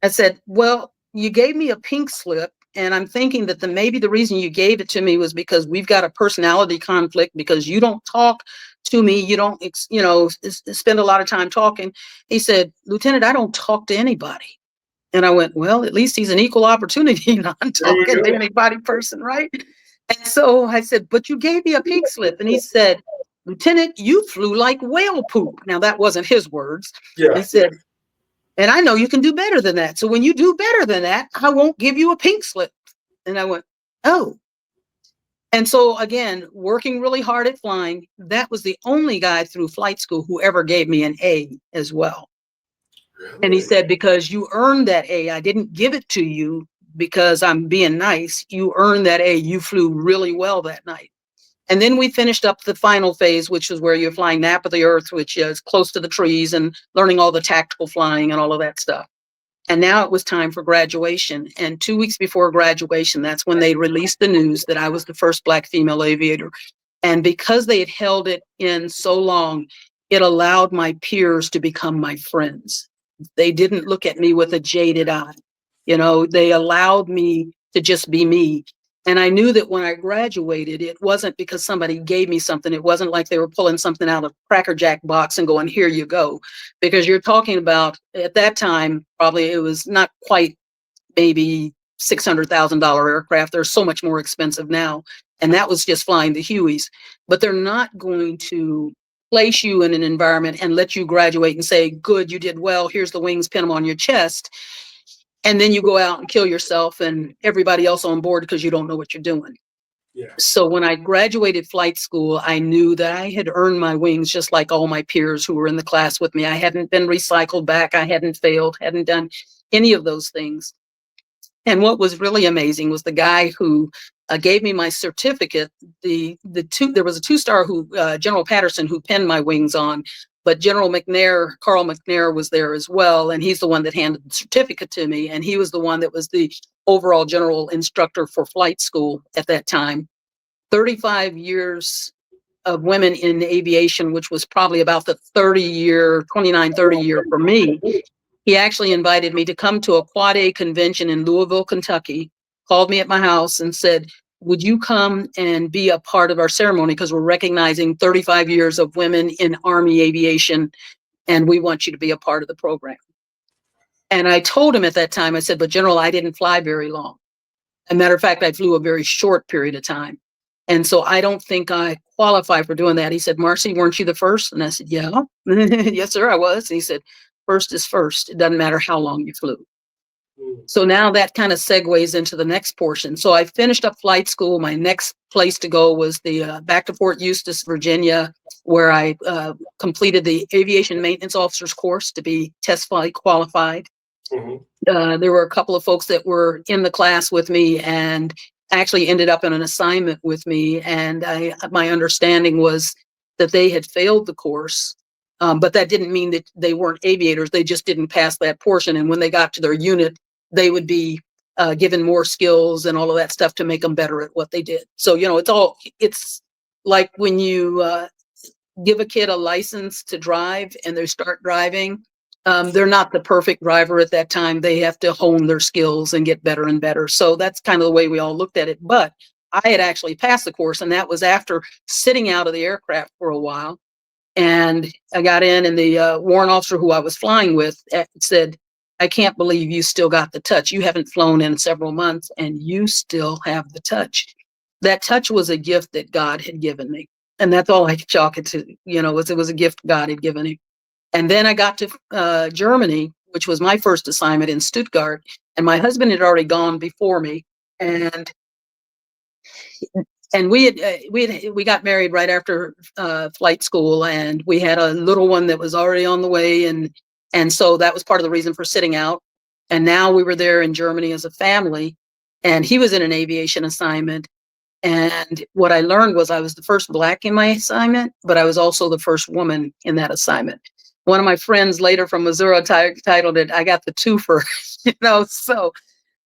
I said, well, you gave me a pink slip. And I'm thinking that maybe the reason you gave it to me was because we've got a personality conflict because you don't talk to me. You don't, spend a lot of time talking. He said, Lieutenant, I don't talk to anybody. And I went, well, at least he's an equal opportunity, non-talking to anybody person, right? And so I said, but you gave me a pink slip. And he said, Lieutenant, you flew like whale poop. Now, that wasn't his words. Yeah. He said, and I know you can do better than that. So when you do better than that, I won't give you a pink slip. And I went, oh. And so, again, working really hard at flying, that was the only guy through flight school who ever gave me an A as well. Really? And he said, because you earned that A, I didn't give it to you because I'm being nice. You earned that A. You flew really well that night. And then we finished up the final phase, which is where you're flying nap of the earth, which is close to the trees and learning all the tactical flying and all of that stuff. And now it was time for graduation. And 2 weeks before graduation, that's when they released the news that I was the first Black female aviator. And because they had held it in so long, it allowed my peers to become my friends. They didn't look at me with a jaded eye. They allowed me to just be me. And I knew that when I graduated, it wasn't because somebody gave me something. It wasn't like they were pulling something out of a Cracker Jack box and going, here you go. Because you're talking about, at that time, probably it was not quite maybe $600,000 aircraft. They're so much more expensive now. And that was just flying the Hueys. But they're not going to place you in an environment and let you graduate and say, good, you did well. Here's the wings, pin them on your chest. And then you go out and kill yourself and everybody else on board because you don't know what you're doing. Yeah. So when I graduated flight school, I knew that I had earned my wings just like all my peers who were in the class with me. I hadn't been recycled back. I hadn't failed, hadn't done any of those things. And what was really amazing was the guy who gave me my certificate. There was a two-star General Patterson, who pinned my wings on, but General McNair, Carl McNair, was there as well, and he's the one that handed the certificate to me, and he was the one that was the overall general instructor for flight school at that time. 35 years of women in aviation, which was probably about the 30 year for me. He actually invited me to come to a Quad A convention in Louisville, Kentucky, called me at my house and said, would you come and be a part of our ceremony? Because we're recognizing 35 years of women in Army aviation, and we want you to be a part of the program. And I told him at that time, I said, but General, I didn't fly very long. As a matter of fact, I flew a very short period of time. And so I don't think I qualify for doing that. He said, Marcy, weren't you the first? And I said, yeah. Yes, sir, I was. And he said, first is first. It doesn't matter how long you flew. So now that kind of segues into the next portion. So I finished up flight school. My next place to go was back to Fort Eustis, Virginia, where I completed the aviation maintenance officer's course to be test flight qualified. Mm-hmm. There were a couple of folks that were in the class with me and actually ended up in an assignment with me. And my understanding was that they had failed the course. But that didn't mean that they weren't aviators. They just didn't pass that portion. And when they got to their unit, they would be given more skills and all of that stuff to make them better at what they did. So, it's like when you give a kid a license to drive and they start driving, they're not the perfect driver at that time. They have to hone their skills and get better and better. So that's kind of the way we all looked at it. But I had actually passed the course, and that was after sitting out of the aircraft for a while. And I got in, and the warrant officer who I was flying with said, I can't believe you still got the touch. You haven't flown in several months and you still have the touch. That touch was a gift that God had given me. And that's all I could chalk it to, it was a gift God had given me. And then I got to Germany, which was my first assignment in Stuttgart. And my husband had already gone before me. And we got married right after flight school, and we had a little one that was already on the way. And so that was part of the reason for sitting out. And now we were there in Germany as a family, and he was in an aviation assignment. And what I learned was I was the first Black in my assignment, but I was also the first woman in that assignment. One of my friends later from Missouri titled it, I got the twofer, so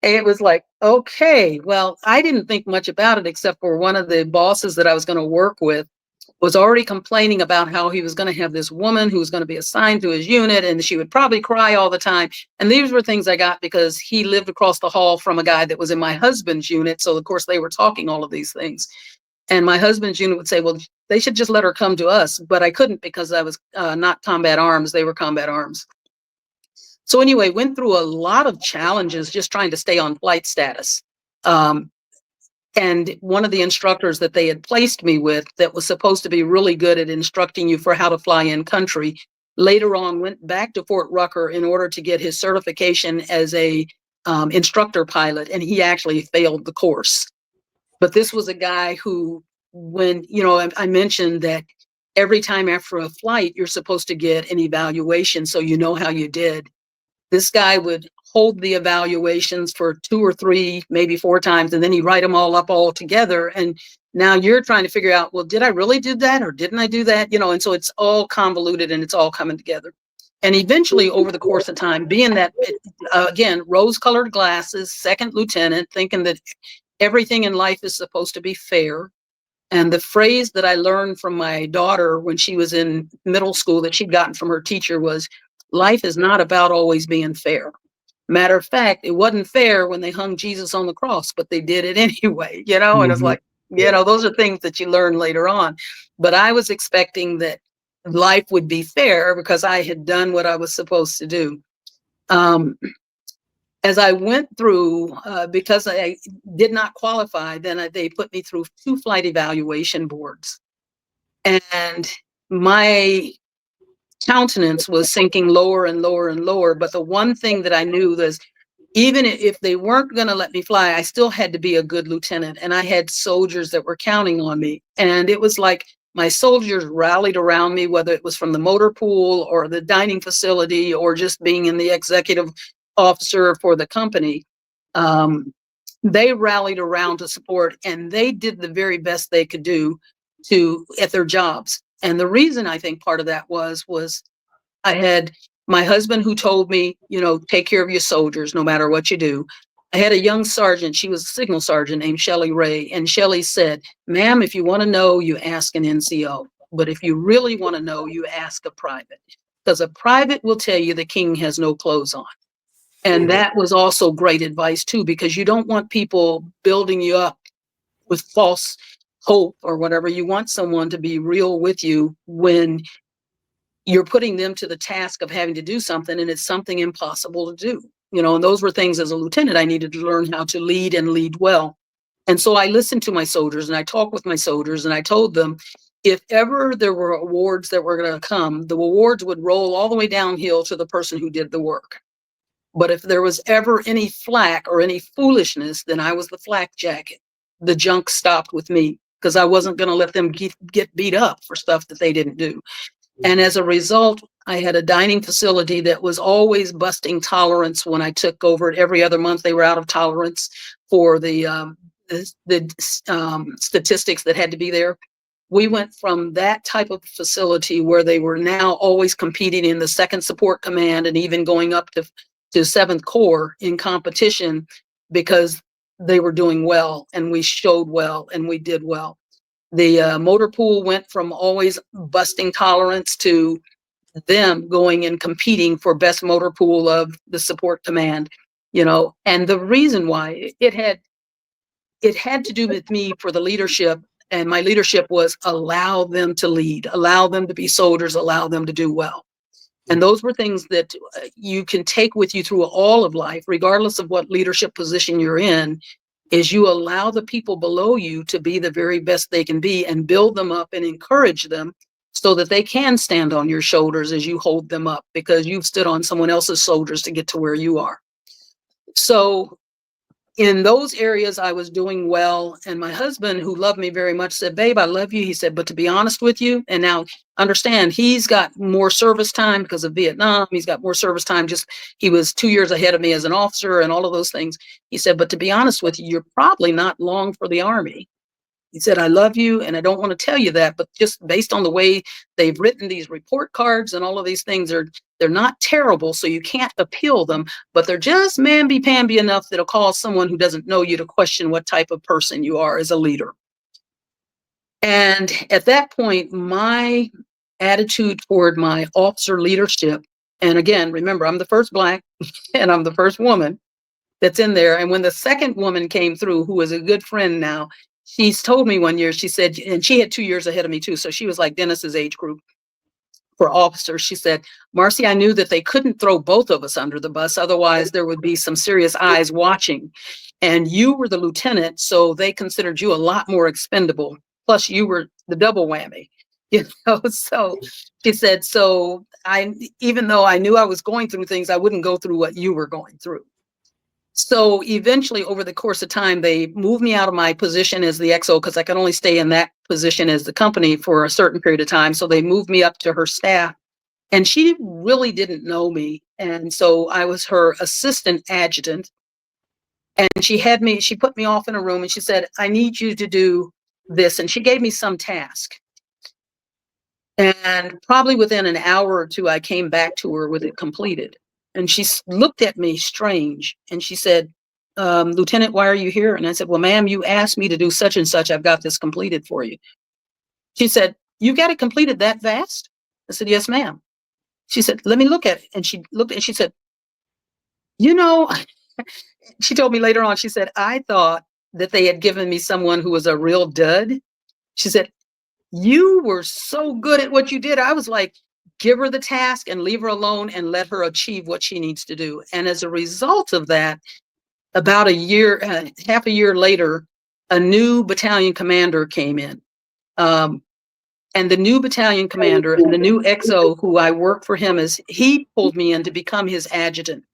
it was like, okay, well, I didn't think much about it, except for one of the bosses that I was going to work with was already complaining about how he was going to have this woman who was going to be assigned to his unit, and she would probably cry all the time. And these were things I got because he lived across the hall from a guy that was in my husband's unit. So, of course, they were talking all of these things. And my husband's unit would say, well, they should just let her come to us. But I couldn't because I was not combat arms. They were combat arms. So anyway, went through a lot of challenges just trying to stay on flight status. And one of the instructors that they had placed me with that was supposed to be really good at instructing you for how to fly in country, later on went back to Fort Rucker in order to get his certification as a instructor pilot. And he actually failed the course. But this was a guy who, when, I mentioned that every time after a flight, you're supposed to get an evaluation so you know how you did. This guy would hold the evaluations for 2 or 3, maybe 4 times, and then he'd write them all up all together. And now you're trying to figure out, well, did I really do that or didn't I do that? And so it's all convoluted and it's all coming together. And eventually, over the course of time, being that, again, rose-colored glasses, second lieutenant, thinking that everything in life is supposed to be fair. And the phrase that I learned from my daughter when she was in middle school that she'd gotten from her teacher was, life is not about always being fair. Matter of fact, it wasn't fair when they hung Jesus on the cross, but they did it anyway, and it's like, those are things that you learn later on. But I was expecting that life would be fair because I had done what I was supposed to do. As I went through, because I did not qualify, then they put me through 2 flight evaluation boards. And my countenance was sinking lower and lower and lower. But the one thing that I knew was, even if they weren't going to let me fly, I still had to be a good lieutenant. And I had soldiers that were counting on me. And it was like my soldiers rallied around me, whether it was from the motor pool or the dining facility or just being in the executive officer for the company. They rallied around to support, and they did the very best they could do at their jobs. And the reason I think part of that was I had my husband who told me, take care of your soldiers no matter what you do. I had a young sergeant, she was a signal sergeant named Shelley Ray, and Shelley said, ma'am, if you want to know, you ask an NCO. But if you really want to know, you ask a private. Because a private will tell you the king has no clothes on. And that was also great advice too, because you don't want people building you up with false hope or whatever. You want someone to be real with you when you're putting them to the task of having to do something and it's something impossible to do. And those were things as a lieutenant I needed to learn how to lead and lead well. And so I listened to my soldiers and I talked with my soldiers and I told them, if ever there were awards that were going to come, the awards would roll all the way downhill to the person who did the work. But if there was ever any flack or any foolishness, then I was the flak jacket. The junk stopped with me because I wasn't going to let them get beat up for stuff that they didn't do. And as a result, I had a dining facility that was always busting tolerance when I took over it. Every other month, they were out of tolerance for the statistics that had to be there. We went from that type of facility where they were now always competing in the 2nd Support Command and even going up to 7th Corps in competition because they were doing well and we showed well and we did well. The motor pool went from always busting tolerance to them going and competing for best motor pool of the support command, and the reason why it had to do with me for the leadership, and my leadership was allow them to lead, allow them to be soldiers, allow them to do well. And those were things that you can take with you through all of life, regardless of what leadership position you're in, is you allow the people below you to be the very best they can be and build them up and encourage them so that they can stand on your shoulders as you hold them up because you've stood on someone else's shoulders to get to where you are. So in those areas, I was doing well. And my husband, who loved me very much, said, babe, I love you. He said, but to be honest with you, and now understand, he's got more service time because of Vietnam. He's got more service time. He was 2 years ahead of me as an officer and all of those things. He said, but to be honest with you, you're probably not long for the Army. He said, I love you, and I don't want to tell you that, but just based on the way they've written these report cards and all of these things, they're not terrible, so you can't appeal them, but they're just mamby-pamby enough that'll cause someone who doesn't know you to question what type of person you are as a leader. And at that point, my attitude toward my officer leadership, and again, remember, I'm the first Black and I'm the first woman that's in there. And when the second woman came through, who is a good friend now, she's told me one year, she said, and she had 2 years ahead of me too. So she was like Dennis's age group for officers. She said, Marcy, I knew that they couldn't throw both of us under the bus. Otherwise there would be some serious eyes watching. And you were the lieutenant. So they considered you a lot more expendable. Plus you were the double whammy, so she said, so even though I knew I was going through things, I wouldn't go through what you were going through. So eventually, over the course of time, they moved me out of my position as the XO because I could only stay in that position as the company for a certain period of time. So they moved me up to her staff. And she really didn't know me And so I was her assistant adjutant. And she put me off in a room and she said, I need you to do this. And she gave me some task. And probably within an hour or two, I came back to her with it completed. And she looked at me strange. And she said, Lieutenant, why are you here? And I said, well, ma'am, you asked me to do such and such. I've got this completed for you. She said, you got it completed that fast? I said, yes, ma'am. She said, let me look at it. And she looked and she said, you know, she told me later on, she said, I thought that they had given me someone who was a real dud. She said, you were so good at what you did. I was like, give her the task and leave her alone and let her achieve what she needs to do. And as a result of that, about half a year later, a new battalion commander came in. And the new battalion commander and the new XO who I worked for him he pulled me in to become his adjutant.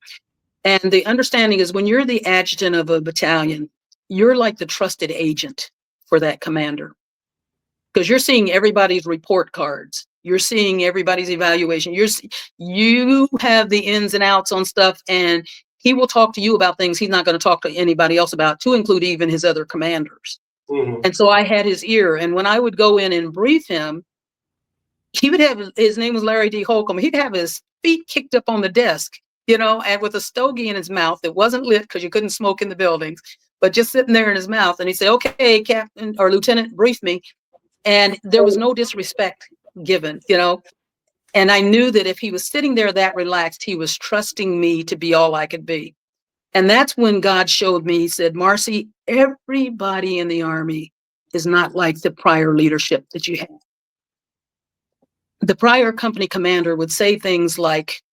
And the understanding is when you're the adjutant of a battalion, you're like the trusted agent for that commander. Because you're seeing everybody's report cards. You're seeing everybody's evaluation. You have the ins and outs on stuff, and he will talk to you about things he's not going to talk to anybody else about, to include even his other commanders. Mm-hmm. And so I had his ear. And when I would go in and brief him, he would have, his name was Larry D. Holcomb. He'd have his feet kicked up on the desk, and with a stogie in his mouth that wasn't lit because you couldn't smoke in the buildings, but just sitting there in his mouth. And he'd say, okay, Captain or Lieutenant, brief me. And there was no disrespect given, and I knew that if he was sitting there that relaxed, he was trusting me to be all I could be. And that's when God showed me, he said, Marcy, everybody in the Army is not like the prior leadership that you had. The prior company commander would say things like,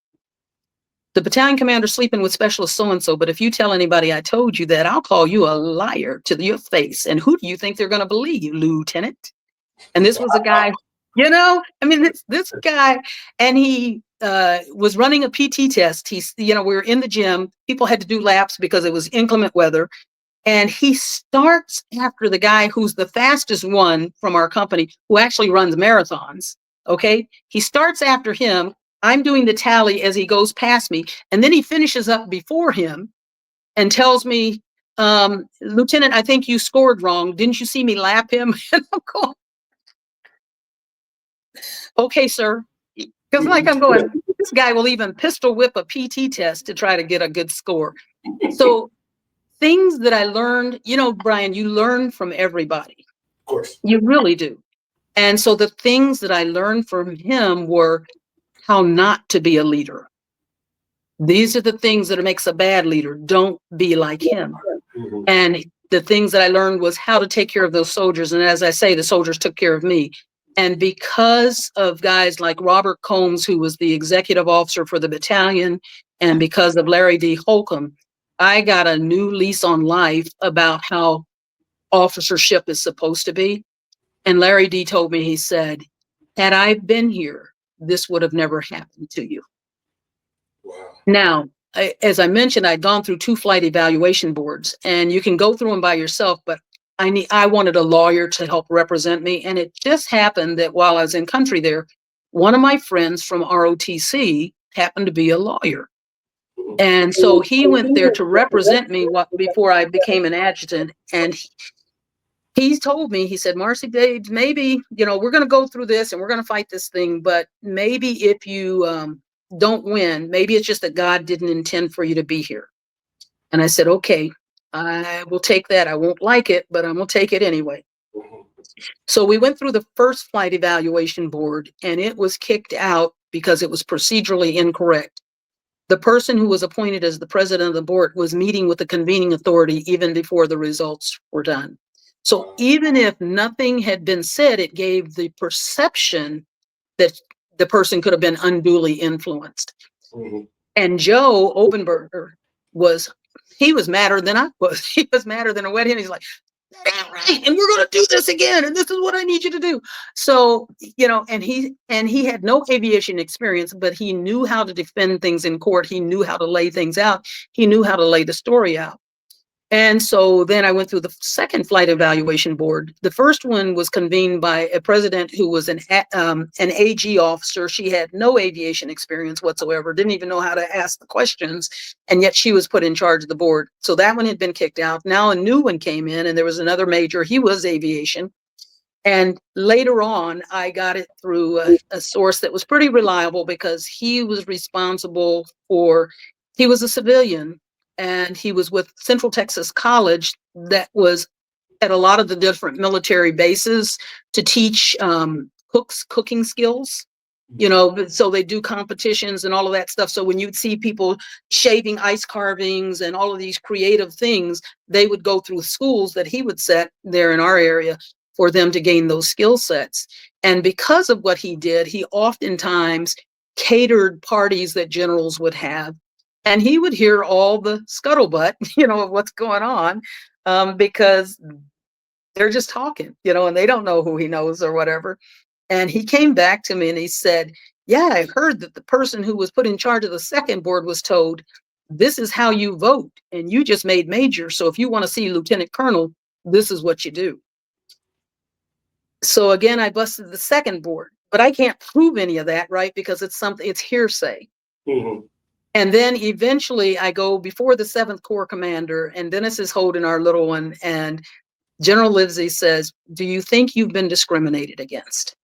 the battalion commander sleeping with specialist so-and-so, but if you tell anybody I told you that, I'll call you a liar to your face. And who do you think they're going to believe, Lieutenant? And this was a guy, this guy, and he was running a PT test. We were in the gym. People had to do laps because it was inclement weather. And he starts after the guy who's the fastest one from our company, who actually runs marathons. Okay. He starts after him. I'm doing the tally as he goes past me. And then he finishes up before him and tells me, Lieutenant, I think you scored wrong. Didn't you see me lap him? And I'm going, okay, sir. Because I'm going, this guy will even pistol whip a PT test to try to get a good score. So things that I learned, Brian, you learn from everybody. Of course. You really do. And so the things that I learned from him were how not to be a leader. These are the things that makes a bad leader. Don't be like him. Mm-hmm. And the things that I learned was how to take care of those soldiers. And as I say, the soldiers took care of me. And because of guys like Robert Combs, who was the executive officer for the battalion, and because of Larry D. Holcomb, I got a new lease on life about how officership is supposed to be. And Larry D. told me, he said, had I been here, this would have never happened to you. Wow. Now, as I mentioned, I'd gone through 2 flight evaluation boards, and you can go through them by yourself, but I wanted a lawyer to help represent me. And it just happened that while I was in country there, one of my friends from ROTC happened to be a lawyer. And so he went there to represent me before I became an adjutant. And he told me, he said, Marcy, Dave, maybe, we're going to go through this and we're going to fight this thing. But maybe if you don't win, maybe it's just that God didn't intend for you to be here. And I said, okay, I will take that. I won't like it, but I'm going to take it anyway. Mm-hmm. So we went through the first flight evaluation board, and it was kicked out because it was procedurally incorrect. The person who was appointed as the president of the board was meeting with the convening authority even before the results were done. So even if nothing had been said, it gave the perception that the person could have been unduly influenced. Mm-hmm. And Joe Obenberger he was madder than I was. He was madder than a wet hen. He's like, that ain't right. And we're going to do this again. And this is what I need you to do. So, and he had no aviation experience, but he knew how to defend things in court. He knew how to lay things out. He knew how to lay the story out. And so then I went through the second flight evaluation board. The first one was convened by a president who was an AG officer. She had no aviation experience whatsoever, didn't even know how to ask the questions, and yet she was put in charge of the board. So that one had been kicked out. Now a new one came in, and there was another major. He was aviation. And later on, I got it through a source that was pretty reliable because he was responsible for, he was a civilian, and he was with Central Texas College that was at a lot of the different military bases to teach cooks cooking skills. So they do competitions and all of that stuff. So when you'd see people shaving ice carvings and all of these creative things, they would go through schools that he would set there in our area for them to gain those skill sets. And because of what he did, he oftentimes catered parties that generals would have. And he would hear all the scuttlebutt, of what's going on, because they're just talking, and they don't know who he knows or whatever. And he came back to me and he said, yeah, I heard that the person who was put in charge of the second board was told, this is how you vote. And you just made major. So if you want to see lieutenant colonel, this is what you do. So again, I busted the second board, but I can't prove any of that, right? Because it's hearsay. Mm-hmm. And then eventually I go before the 7th Corps commander, and Dennis is holding our little one, and General Livesey says, do you think you've been discriminated against?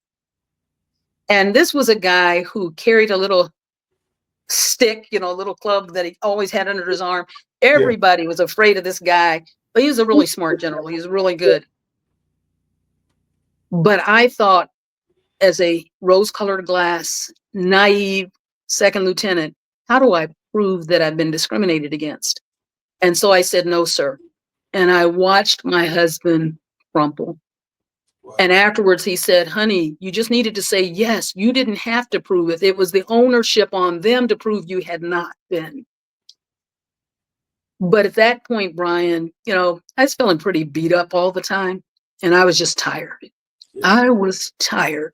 And this was a guy who carried a little stick, a little club that he always had under his arm. Everybody was afraid of this guy, but he was a really smart general. He was really good. But I thought, as a rose-colored glass, naive second lieutenant, how do I prove that I've been discriminated against? And so I said, no, sir. And I watched my husband crumple. Wow. And afterwards he said, honey, you just needed to say yes. You didn't have to prove it. It was the ownership on them to prove you had not been. But at that point, Brian, I was feeling pretty beat up all the time. And I was just tired. Yeah. I was tired.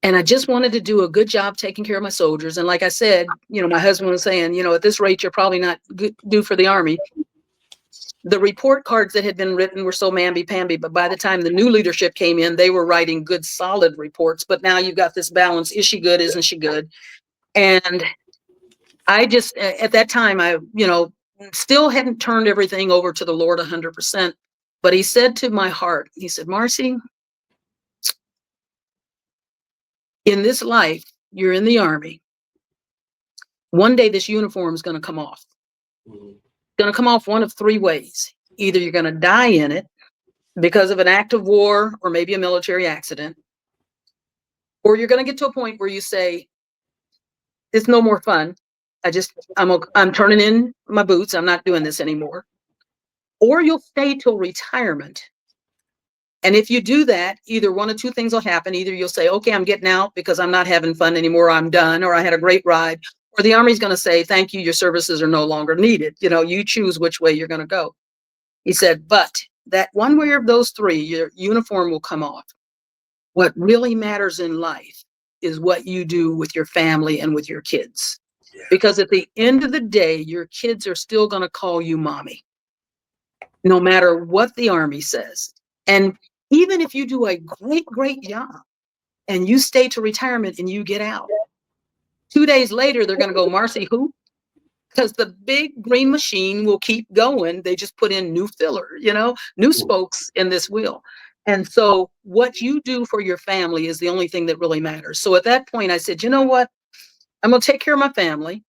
And I just wanted to do a good job taking care of my soldiers. And like I said, my husband was saying, at this rate, you're probably not due for the Army. The report cards that had been written were so mamby-pamby, but by the time the new leadership came in, they were writing good, solid reports. But now you've got this balance. Is she good? Isn't she good? And I just, at that time, I, still hadn't turned everything over to the Lord 100%. But he said to my heart, he said, Marcy, in this life, you're in the Army. One day this uniform is going to come off. Mm-hmm. Going to come off one of 3 ways. Either you're going to die in it because of an act of war or maybe a military accident, or you're going to get to a point where you say, it's no more fun. I'm turning in my boots. I'm not doing this anymore. Or you'll stay till retirement. And if you do that, either one of 2 things will happen. Either you'll say, okay, I'm getting out because I'm not having fun anymore. I'm done, or I had a great ride. Or the Army's going to say, thank you, your services are no longer needed. You choose which way you're going to go. He said, but that one way of those 3, your uniform will come off. What really matters in life is what you do with your family and with your kids. Yeah. Because at the end of the day, your kids are still going to call you mommy, no matter what the Army says. And even if you do a great, great job and you stay to retirement and you get out, 2 days later, they're going to go, Marcy, who? Because the big green machine will keep going. They just put in new filler, new spokes in this wheel. And so what you do for your family is the only thing that really matters. So at that point, I said, you know what? I'm going to take care of my family.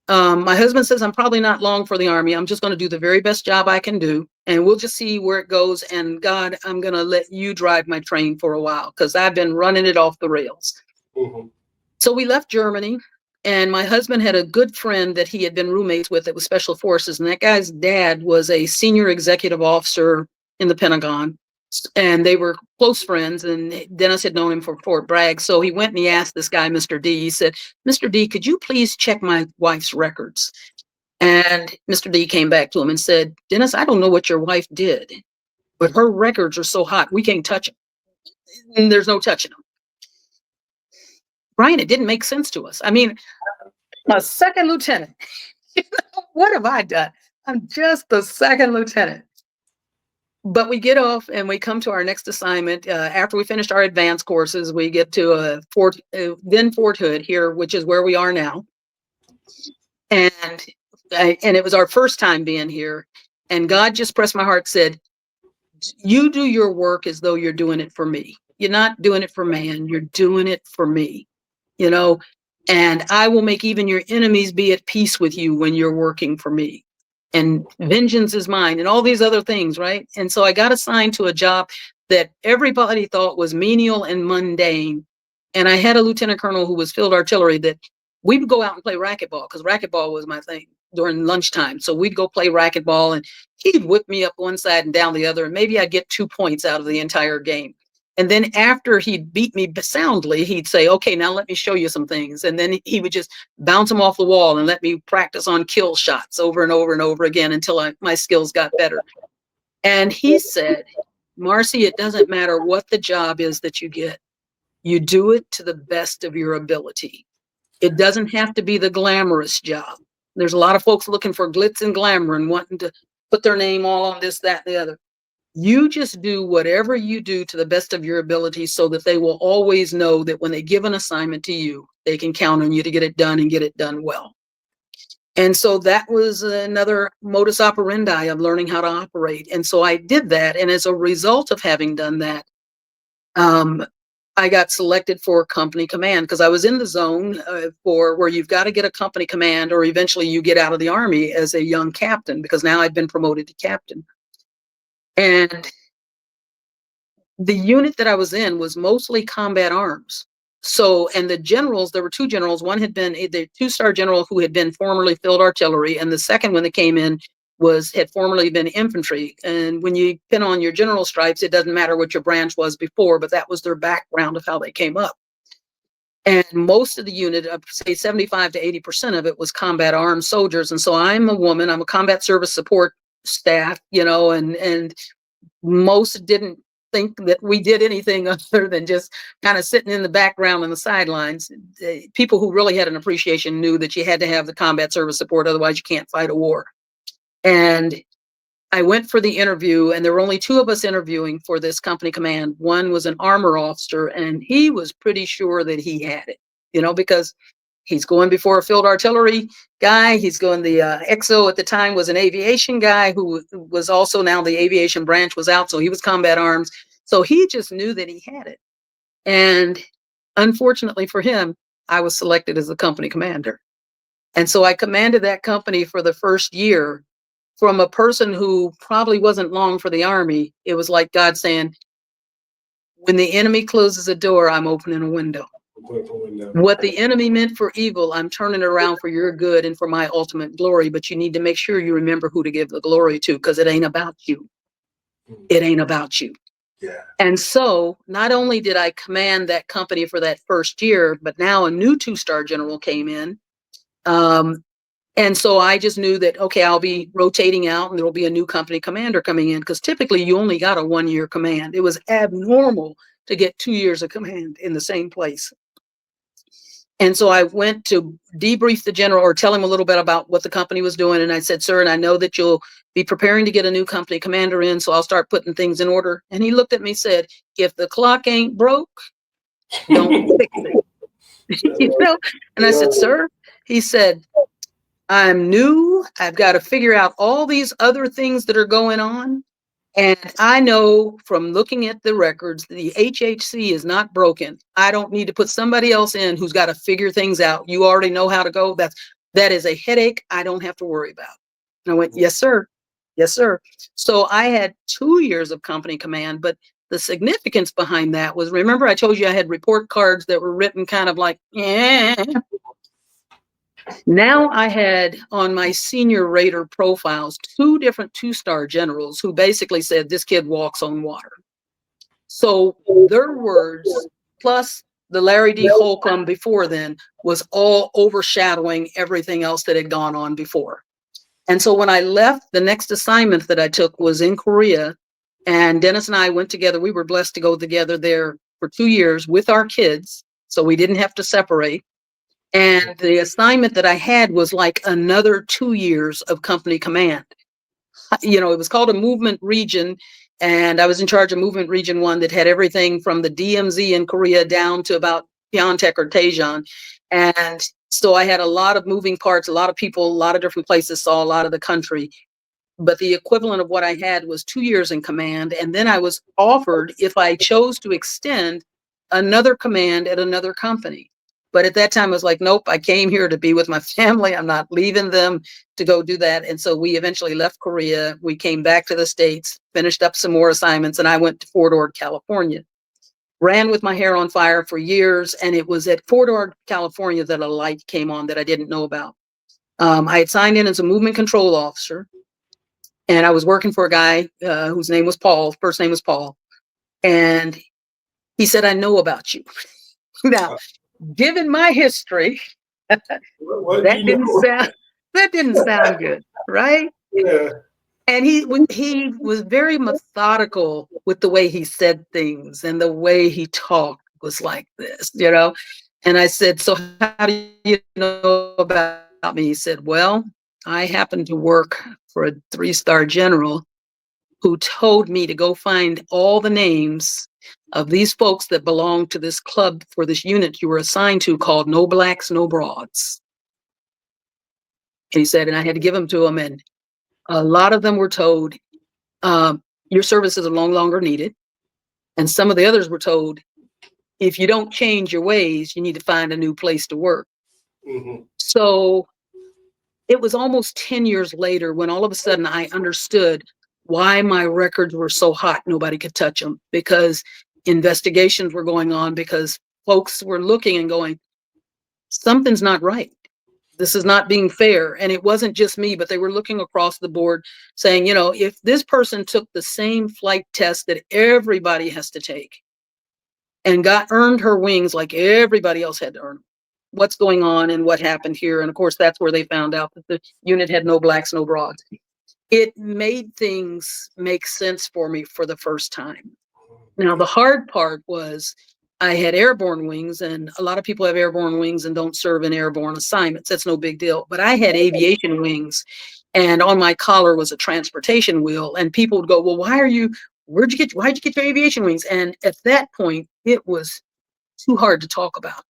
My husband says I'm probably not long for the Army. I'm just going to do the very best job I can do. And we'll just see where it goes. And God, I'm going to let you drive my train for a while because I've been running it off the rails. Mm-hmm. So we left Germany. And my husband had a good friend that he had been roommates with that was Special Forces. And that guy's dad was a senior executive officer in the Pentagon. And they were close friends. And Dennis had known him for Fort Bragg. So he went and he asked this guy, Mr. D, he said, Mr. D, could you please check my wife's records? And Mr. D came back to him and said, Dennis, I don't know what your wife did, but her records are so hot, we can't touch them. And there's no touching them. Brian, it didn't make sense to us. I mean, a second lieutenant, what have I done? I'm just the second lieutenant. But we get off and we come to our next assignment. After we finished our advanced courses, we get to then Fort Hood here, which is where we are now. And it was our first time being here. And God just pressed my heart, said, you do your work as though you're doing it for me. You're not doing it for man. You're doing it for me, you know, and I will make even your enemies be at peace with you when you're working for me. And vengeance is mine and all these other things, right? And so I got assigned to a job that everybody thought was menial and mundane. And I had a lieutenant colonel who was field artillery that we would go out and play racquetball, because racquetball was my thing during lunchtime. So we'd go play racquetball and he'd whip me up one side and down the other, and maybe I'd get 2 points out of the entire game. And then after he'd beat me soundly, he'd say, okay, now let me show you some things. And then he would just bounce them off the wall and let me practice on kill shots over and over and over again until my skills got better. And he said, Marcy, it doesn't matter what the job is that you get. You do it to the best of your ability. It doesn't have to be the glamorous job. There's a lot of folks looking for glitz and glamour and wanting to put their name all on this, that, and the other. You just do whatever you do to the best of your ability, so that they will always know that when they give an assignment to you, they can count on you to get it done and get it done well. And so that was another modus operandi of learning how to operate. And so I did that. And as a result of having done that, I got selected for company command, because I was in the zone for where you've got to get a company command, or eventually you get out of the Army as a young captain, because now I'd been promoted to captain. And the unit that I was in was mostly combat arms. So, and the generals, there were two generals. One had been the 2-star general who had been formerly field artillery, and the second one that came in had formerly been infantry. And when you pin on your general stripes, it doesn't matter what your branch was before, but that was their background of how they came up. And most of the unit, say 75 to 80% of it, was combat armed soldiers. And so I'm a woman, I'm a combat service support staff, you know, and most didn't think that we did anything other than just kind of sitting in the background on the sidelines. People who really had an appreciation knew that you had to have the combat service support, otherwise you can't fight a war. And I went for the interview, and there were only 2 of us interviewing for this company command. One was an armor officer, and he was pretty sure that he had it, you know, because he's going before a field artillery guy. He's going, the XO at the time was an aviation guy who was also, now the aviation branch was out, so he was combat arms. So he just knew that he had it. And unfortunately for him, I was selected as the company commander. And so I commanded that company for the first year. From a person who probably wasn't long for the Army, it was like God saying, when the enemy closes a door, I'm opening a window. What the enemy meant for evil, I'm turning it around for your good and for my ultimate glory. But you need to make sure you remember who to give the glory to, because it ain't about you. It ain't about you. Yeah. And so not only did I command that company for that first year, but now a new 2-star general came in. And so I just knew that, okay, I'll be rotating out and there'll be a new company commander coming in, because typically you only got a 1-year command. It was abnormal to get 2 years of command in the same place. And so I went to debrief the general, or tell him a little bit about what the company was doing. And I said, sir, and I know that you'll be preparing to get a new company commander in, so I'll start putting things in order. And he looked at me and said, if the clock ain't broke, don't fix it. You know? And I said, sir, he said, I'm new. I've got to figure out all these other things that are going on. And I know from looking at the records, the HHC is not broken. I don't need to put somebody else in who's got to figure things out. You already know how to go. That is a headache I don't have to worry about. And I went, yes, sir. Yes, sir. So I had 2 years of company command, but the significance behind that was, remember I told you I had report cards that were written kind of like, eh. Now I had on my senior rater profiles 2 different 2-star generals who basically said, this kid walks on water. So their words, plus the Larry D. Holcomb before then, was all overshadowing everything else that had gone on before. And so when I left, the next assignment that I took was in Korea, and Dennis and I went together. We were blessed to go together there for 2 years with our kids, so we didn't have to separate. And the assignment that I had was like another 2 years of company command. You know, it was called a movement region, and I was in charge of movement region 1 that had everything from the DMZ in Korea down to about Pyeongtaek or Daejeon. And so I had a lot of moving parts, a lot of people, a lot of different places, saw a lot of the country. But the equivalent of what I had was 2 years in command. And then I was offered, if I chose to extend, another command at another company. But at that time, I was like, nope, I came here to be with my family. I'm not leaving them to go do that. And so we eventually left Korea. We came back to the States, finished up some more assignments, and I went to Fort Ord, California. Ran with my hair on fire for years. And it was at Fort Ord, California that a light came on that I didn't know about. I had signed in as a movement control officer. And I was working for a guy whose name was Paul, first name was Paul. And he said, I know about you. Now, given my history, that didn't sound good, right? Yeah. And he was very methodical with the way he said things, and the way he talked was like this, you know. And I said, so how do you know about me? He said, well, I happen to work for a 3-star general who told me to go find all the names of these folks that belong to this club for this unit you were assigned to called No Blacks, No Broads. And he said, and I had to give them to him. And a lot of them were told, your services are no longer needed. And some of the others were told, if you don't change your ways, you need to find a new place to work. Mm-hmm. So it was almost 10 years later when all of a sudden I understood why my records were so hot, nobody could touch them, because investigations were going on, because folks were looking and going, something's not right. This is not being fair. And it wasn't just me, but they were looking across the board saying, you know, if this person took the same flight test that everybody has to take and earned her wings like everybody else had to earn, what's going on and what happened here? And of course, that's where they found out that the unit had no blacks, no broads. It made things make sense for me for the first time. Now, the hard part was I had airborne wings, and a lot of people have airborne wings and don't serve in airborne assignments. That's no big deal. But I had aviation wings, and on my collar was a transportation wheel. And people would go, well, why'd you get your aviation wings? And at that point, it was too hard to talk about.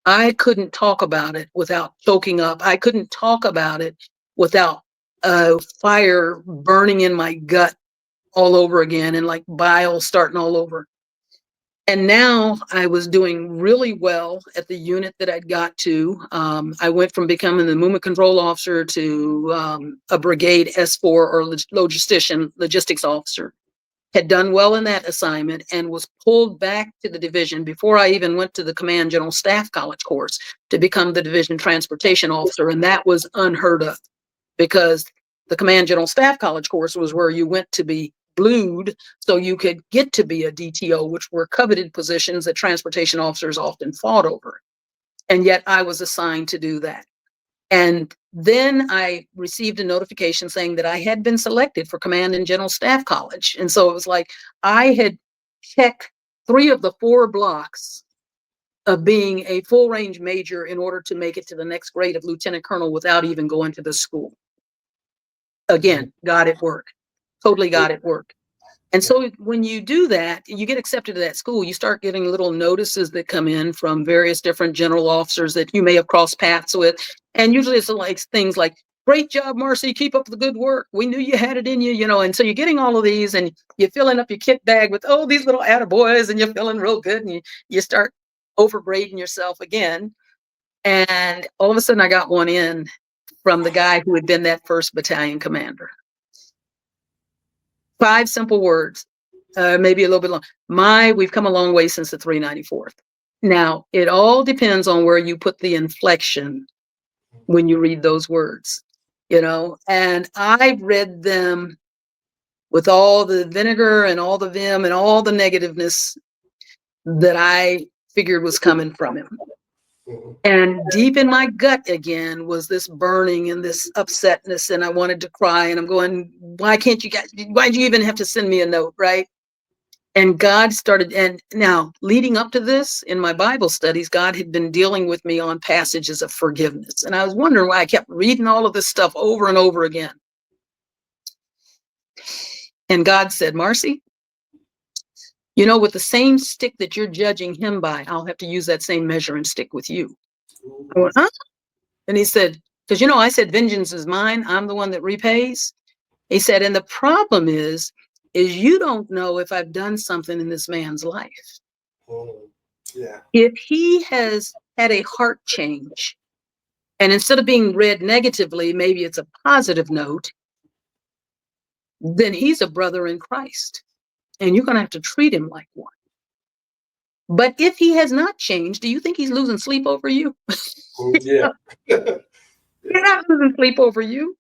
I couldn't talk about it without choking up. I couldn't talk about it without fire burning in my gut all over again, and like bile starting all over. And now I was doing really well at the unit that I'd got to. I went from becoming the movement control officer to a brigade S4 or logistics officer. Had done well in that assignment and was pulled back to the division before I even went to the Command General Staff College course to become the division transportation officer. And that was unheard of, because the Command General Staff College course was where you went to be blued so you could get to be a DTO, which were coveted positions that transportation officers often fought over. And yet I was assigned to do that. And then I received a notification saying that I had been selected for Command and General Staff College. And so it was like I had checked 3 of the 4 blocks of being a full range major in order to make it to the next grade of lieutenant colonel without even going to the school. Again, God at work, totally God at work. And so when you do that, you get accepted to that school, you start getting little notices that come in from various different general officers that you may have crossed paths with. And usually it's like things like, great job, Marcy, keep up the good work. We knew you had it in you, you know. And so you're getting all of these and you're filling up your kit bag with, oh, these little attaboys, and you're feeling real good. And you start overbraiding yourself again. And all of a sudden I got one in from the guy who had been that 1st battalion commander. 5 simple words, maybe a little bit long. We've come a long way since the 394th. Now, it all depends on where you put the inflection when you read those words, you know, and I read them with all the vinegar and all the vim and all the negativeness that I figured was coming from him. And deep in my gut again was this burning and this upsetness, and I wanted to cry, and I'm going, why can't you guys, why'd you even have to send me a note, right? And God started, and now leading up to this in my Bible studies, God had been dealing with me on passages of forgiveness. And I was wondering why I kept reading all of this stuff over and over again. And God said, Marcy, you know, with the same stick that you're judging him by, I'll have to use that same measuring stick with you. I went, huh? And he said, because, you know, I said, vengeance is mine. I'm the one that repays. He said, and the problem is you don't know if I've done something in this man's life. Yeah. If he has had a heart change, and instead of being read negatively, maybe it's a positive note, then he's a brother in Christ. And you're going to have to treat him like one. But if he has not changed, do you think he's losing sleep over you? Yeah. You're not losing sleep over you.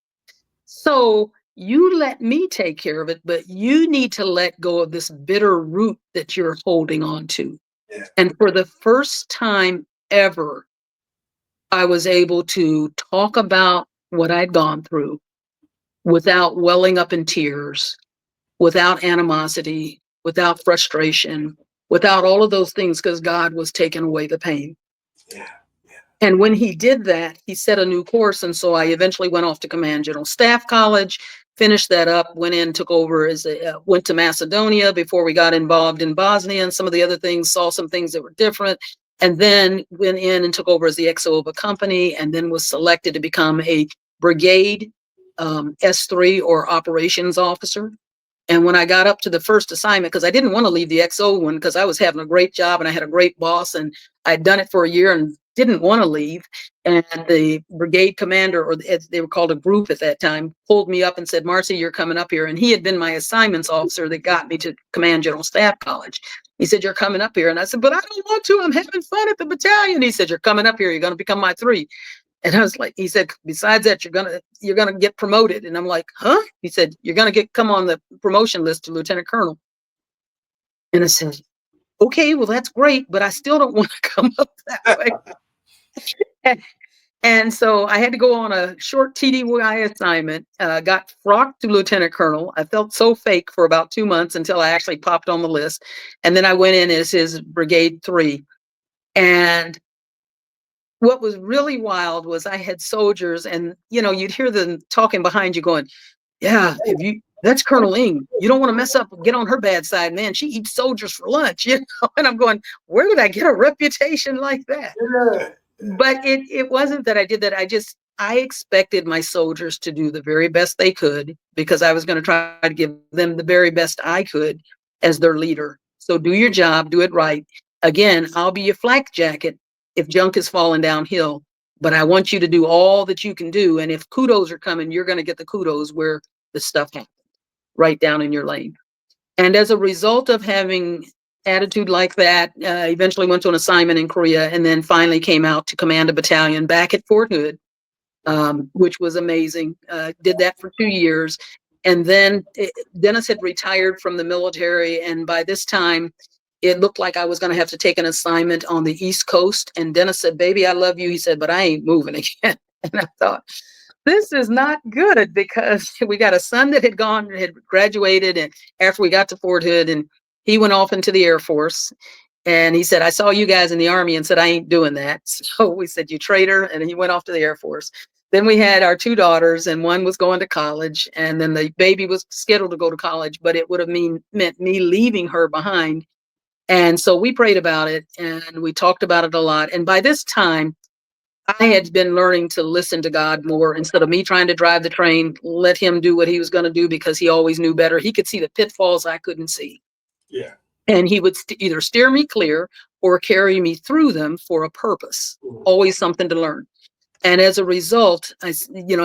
So you let me take care of it, but you need to let go of this bitter root that you're holding on to. Yeah. And for the first time ever, I was able to talk about what I'd gone through without welling up in tears, without animosity, without frustration, without all of those things, because God was taking away the pain. Yeah. And when he did that, he set a new course. And so I eventually went off to Command General Staff College, finished that up, went in, took over went to Macedonia before we got involved in Bosnia and some of the other things, saw some things that were different. And then went in and took over as the XO of a company, and then was selected to become a brigade S3 or operations officer. And when I got up to the first assignment, because I didn't want to leave the XO one because I was having a great job and I had a great boss and I'd done it for a year and didn't want to leave. And the brigade commander, or they were called a group at that time, pulled me up and said, Marcy, you're coming up here. And he had been my assignments officer that got me to Command General Staff College. He said, you're coming up here. And I said, but I don't want to. I'm having fun at the battalion. He said, you're coming up here. You're going to become my 3. And I was like, he said, besides that, you're gonna get promoted. And I'm like, huh? He said, you're gonna come on the promotion list to lieutenant colonel. And I said, okay, well, that's great, but I still don't want to come up that way. And so I had to go on a short TDY assignment, got frocked to lieutenant colonel. I felt so fake for about 2 months until I actually popped on the list. And then I went in as his brigade 3. And what was really wild was I had soldiers, and you'd hear them talking behind you going, yeah, that's Colonel Ng. You don't want to mess up, get on her bad side, man. She eats soldiers for lunch, And I'm going, where did I get a reputation like that? Yeah. But it wasn't that I did that. I expected my soldiers to do the very best they could, because I was going to try to give them the very best I could as their leader. So do your job, do it right. Again, I'll be your flak jacket if junk is falling downhill, but I want you to do all that you can do. And if kudos are coming, you're going to get the kudos where the stuff happened, right down in your lane. And as a result of having attitude like that, eventually went to an assignment in Korea, and then finally came out to command a battalion back at Fort Hood, which was amazing. Did that for 2 years. And then Dennis had retired from the military. And by this time, it looked like I was going to have to take an assignment on the East Coast. And Dennis said, baby, I love you. He said, but I ain't moving again. And I thought, this is not good, because we got a son that had graduated, and after we got to Fort Hood, and he went off into the Air Force. And he said, I saw you guys in the Army, and said, I ain't doing that. So we said, you traitor. And he went off to the Air Force. Then we had our 2 daughters, and one was going to college, and then the baby was scheduled to go to college, but it would have meant me leaving her behind. And so we prayed about it, and we talked about it a lot. And by this time, I had been learning to listen to God more, instead of me trying to drive the train, let him do what he was going to do, because he always knew better. He could see the pitfalls I couldn't see. Yeah. And he would either steer me clear or carry me through them for a purpose, always something to learn. And as a result, I said, you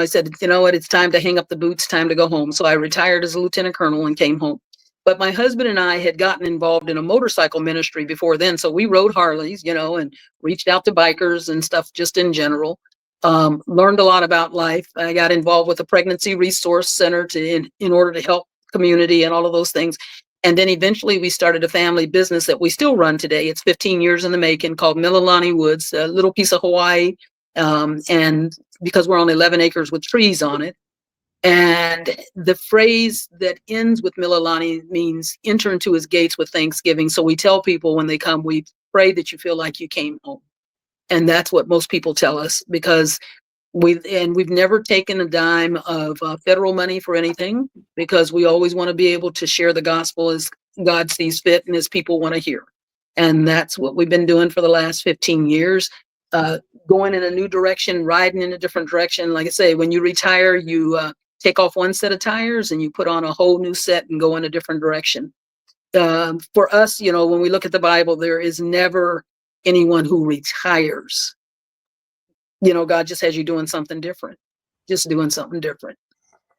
know what, it's time to hang up the boots, time to go home. So I retired as a lieutenant colonel and came home. But my husband and I had gotten involved in a motorcycle ministry before then. So we rode Harleys, and reached out to bikers and stuff just in general. Learned a lot about life. I got involved with a pregnancy resource center in order to help community and all of those things. And then eventually we started a family business that we still run today. It's 15 years in the making, called Mililani Woods, a little piece of Hawaii. And because we're on 11 acres with trees on it. And the phrase that ends with Mililani means enter into his gates with thanksgiving. So we tell people when they come, we pray that you feel like you came home. And that's what most people tell us, because we've never taken a dime of federal money for anything, because we always want to be able to share the gospel as God sees fit and as people want to hear. And that's what we've been doing for the last 15 years, going in a new direction, riding in a different direction. Like I say, when you retire, you take off one set of tires and you put on a whole new set and go in a different direction. For us, when we look at the Bible, there is never anyone who retires. God just has you doing something different, just doing something different.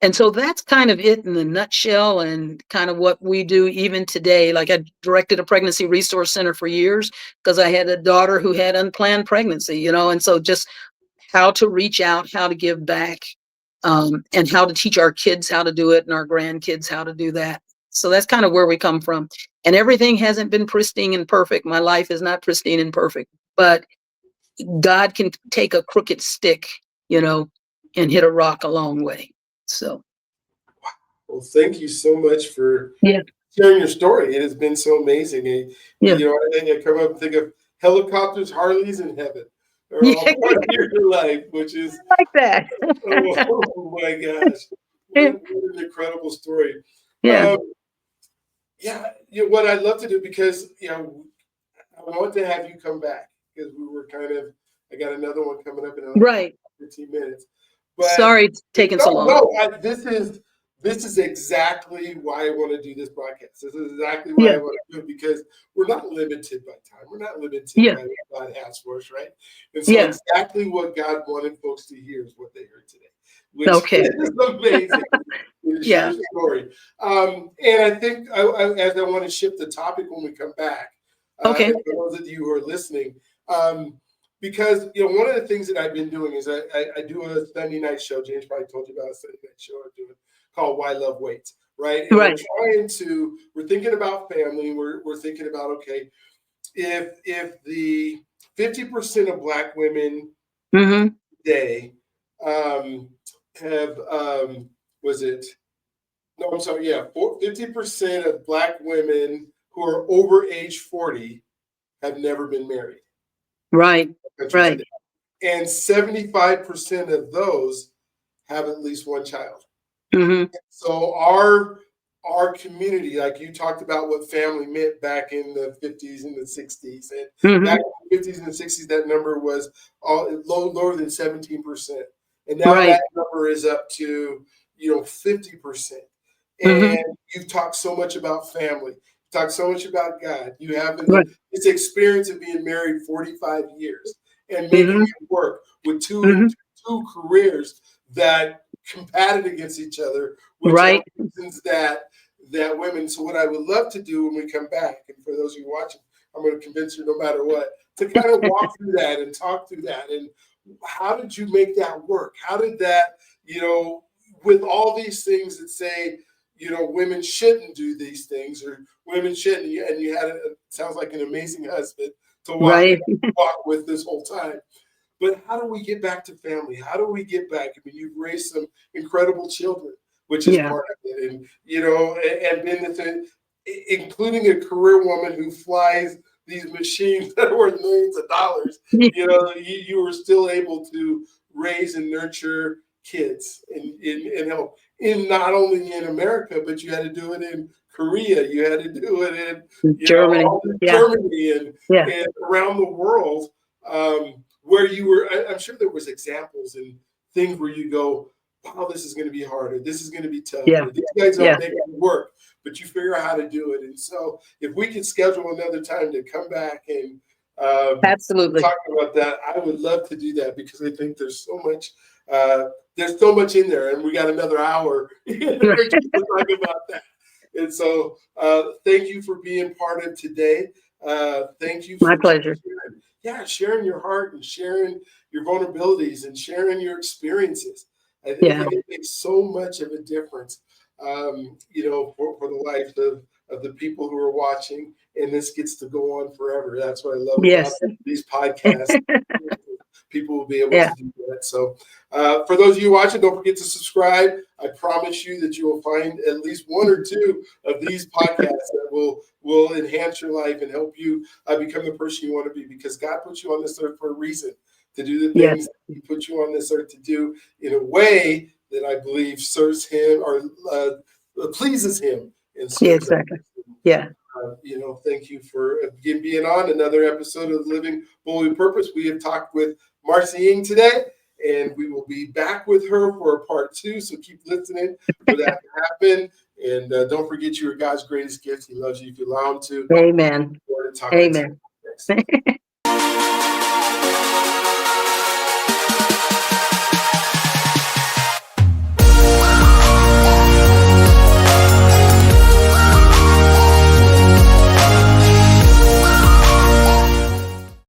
And so that's kind of it in a nutshell, and kind of what we do even today. Like, I directed a pregnancy resource center for years because I had a daughter who had unplanned pregnancy, and so just how to reach out, how to give back, and how to teach our kids how to do it and our grandkids how to do that. So that's kind of where we come from. And everything hasn't been pristine and perfect. My life is not pristine and perfect, but God can take a crooked stick, and hit a rock a long way. So, Well, thank you so much for yeah, sharing your story. It has been so amazing. yeah, I come up and think of helicopters, Harleys in heaven. They're all yeah, part of your life, which is, like that. oh my gosh, what an incredible story. Yeah, Um, yeah, what I'd love to do, because I want to have you come back, because we were I got another one coming up in another right. 15 minutes. But Sorry it's taking so no, long. no, this is exactly why I want to do this podcast. This is exactly why I Yeah, want to do it, because we're not limited by time. We're not limited yeah, by what God has for us, right? And so yeah. exactly what God wanted folks to hear is what they heard today, which Okay. is amazing. To share Yeah. the story. And I think as I want to shift the topic when we come back, Okay. and for those of you who are listening, because one of the things that I've been doing is I do a Sunday night show. James probably told you about a Sunday night show I'm doing called Why Love Waits, right? And Right. we're thinking about family. We're thinking about, okay, if the 50% of Black women Mm-hmm. today um, have was it? No, I'm sorry. Yeah, 50% of Black women who are over age 40 have never been married. Right. Country Right. today. And 75% of those have at least one child. Mm-hmm. So our community, like you talked about what family meant back in the 50s and the 60s, and back Mm-hmm. in the 50s and the 60s, that number was lower than 17%, and now Right. that number is up to 50%. Mm-hmm. And you've talked so much about family, you talked so much about God. You have Right. this experience of being married 45 years and making Mm-hmm. it work with Mm-hmm. two careers that combated against each other, which are Right. reasons that women. So what I would love to do when we come back, and for those of you watching, I'm going to convince you no matter what, to kind of walk through that and talk through that. And how did you make that work? How did that, with all these things that say, women shouldn't do these things, or women shouldn't, and you had it sounds like an amazing husband to Right. walk with this whole time. But how do we get back to family? How do we get back? I mean, you've raised some incredible children, which is Yeah. part of it, and been the thing, including a career woman who flies these machines that are worth millions of dollars. You were still able to raise and nurture kids and help in not only in America, but you had to do it in Korea. You had to do it in Germany. Yeah. Germany Yeah. and around the world. Where you were, I'm sure there was examples and things where you go, wow, this is going to be harder. This is going to be tough. Yeah. Or these guys Yeah. aren't making it work, but you figure out how to do it. And so if we could schedule another time to come back and Absolutely. talk about that, I would love to do that, because I think there's so much in there, and we got another hour to talk about that. And so thank you for being part of today. Thank you My for pleasure. sharing your heart and sharing your vulnerabilities and sharing your experiences. I Yeah. think it makes so much of a difference, for the lives of the people who are watching and this gets to go on forever. That's what I love about Yes. these podcasts. People will be able Yeah. to do that. So for those of you watching, don't forget to subscribe. I promise you that you will find at least one or two of these podcasts that will enhance your life and help you become the person you want to be, because God put you on this earth for a reason, to do the things Yes. that He put you on this earth to do in a way that I believe serves Him or pleases Him and Yeah, serves others. exactly. Yeah. Thank you for again being on another episode of Living Boldly with Purpose. We have talked with Marcy Ng today, and we will be back with her for a part 2. So keep listening for that to happen. And don't forget, you are God's greatest gift. He loves you if you allow Him to. Amen. Lord, and talk Amen. to you next.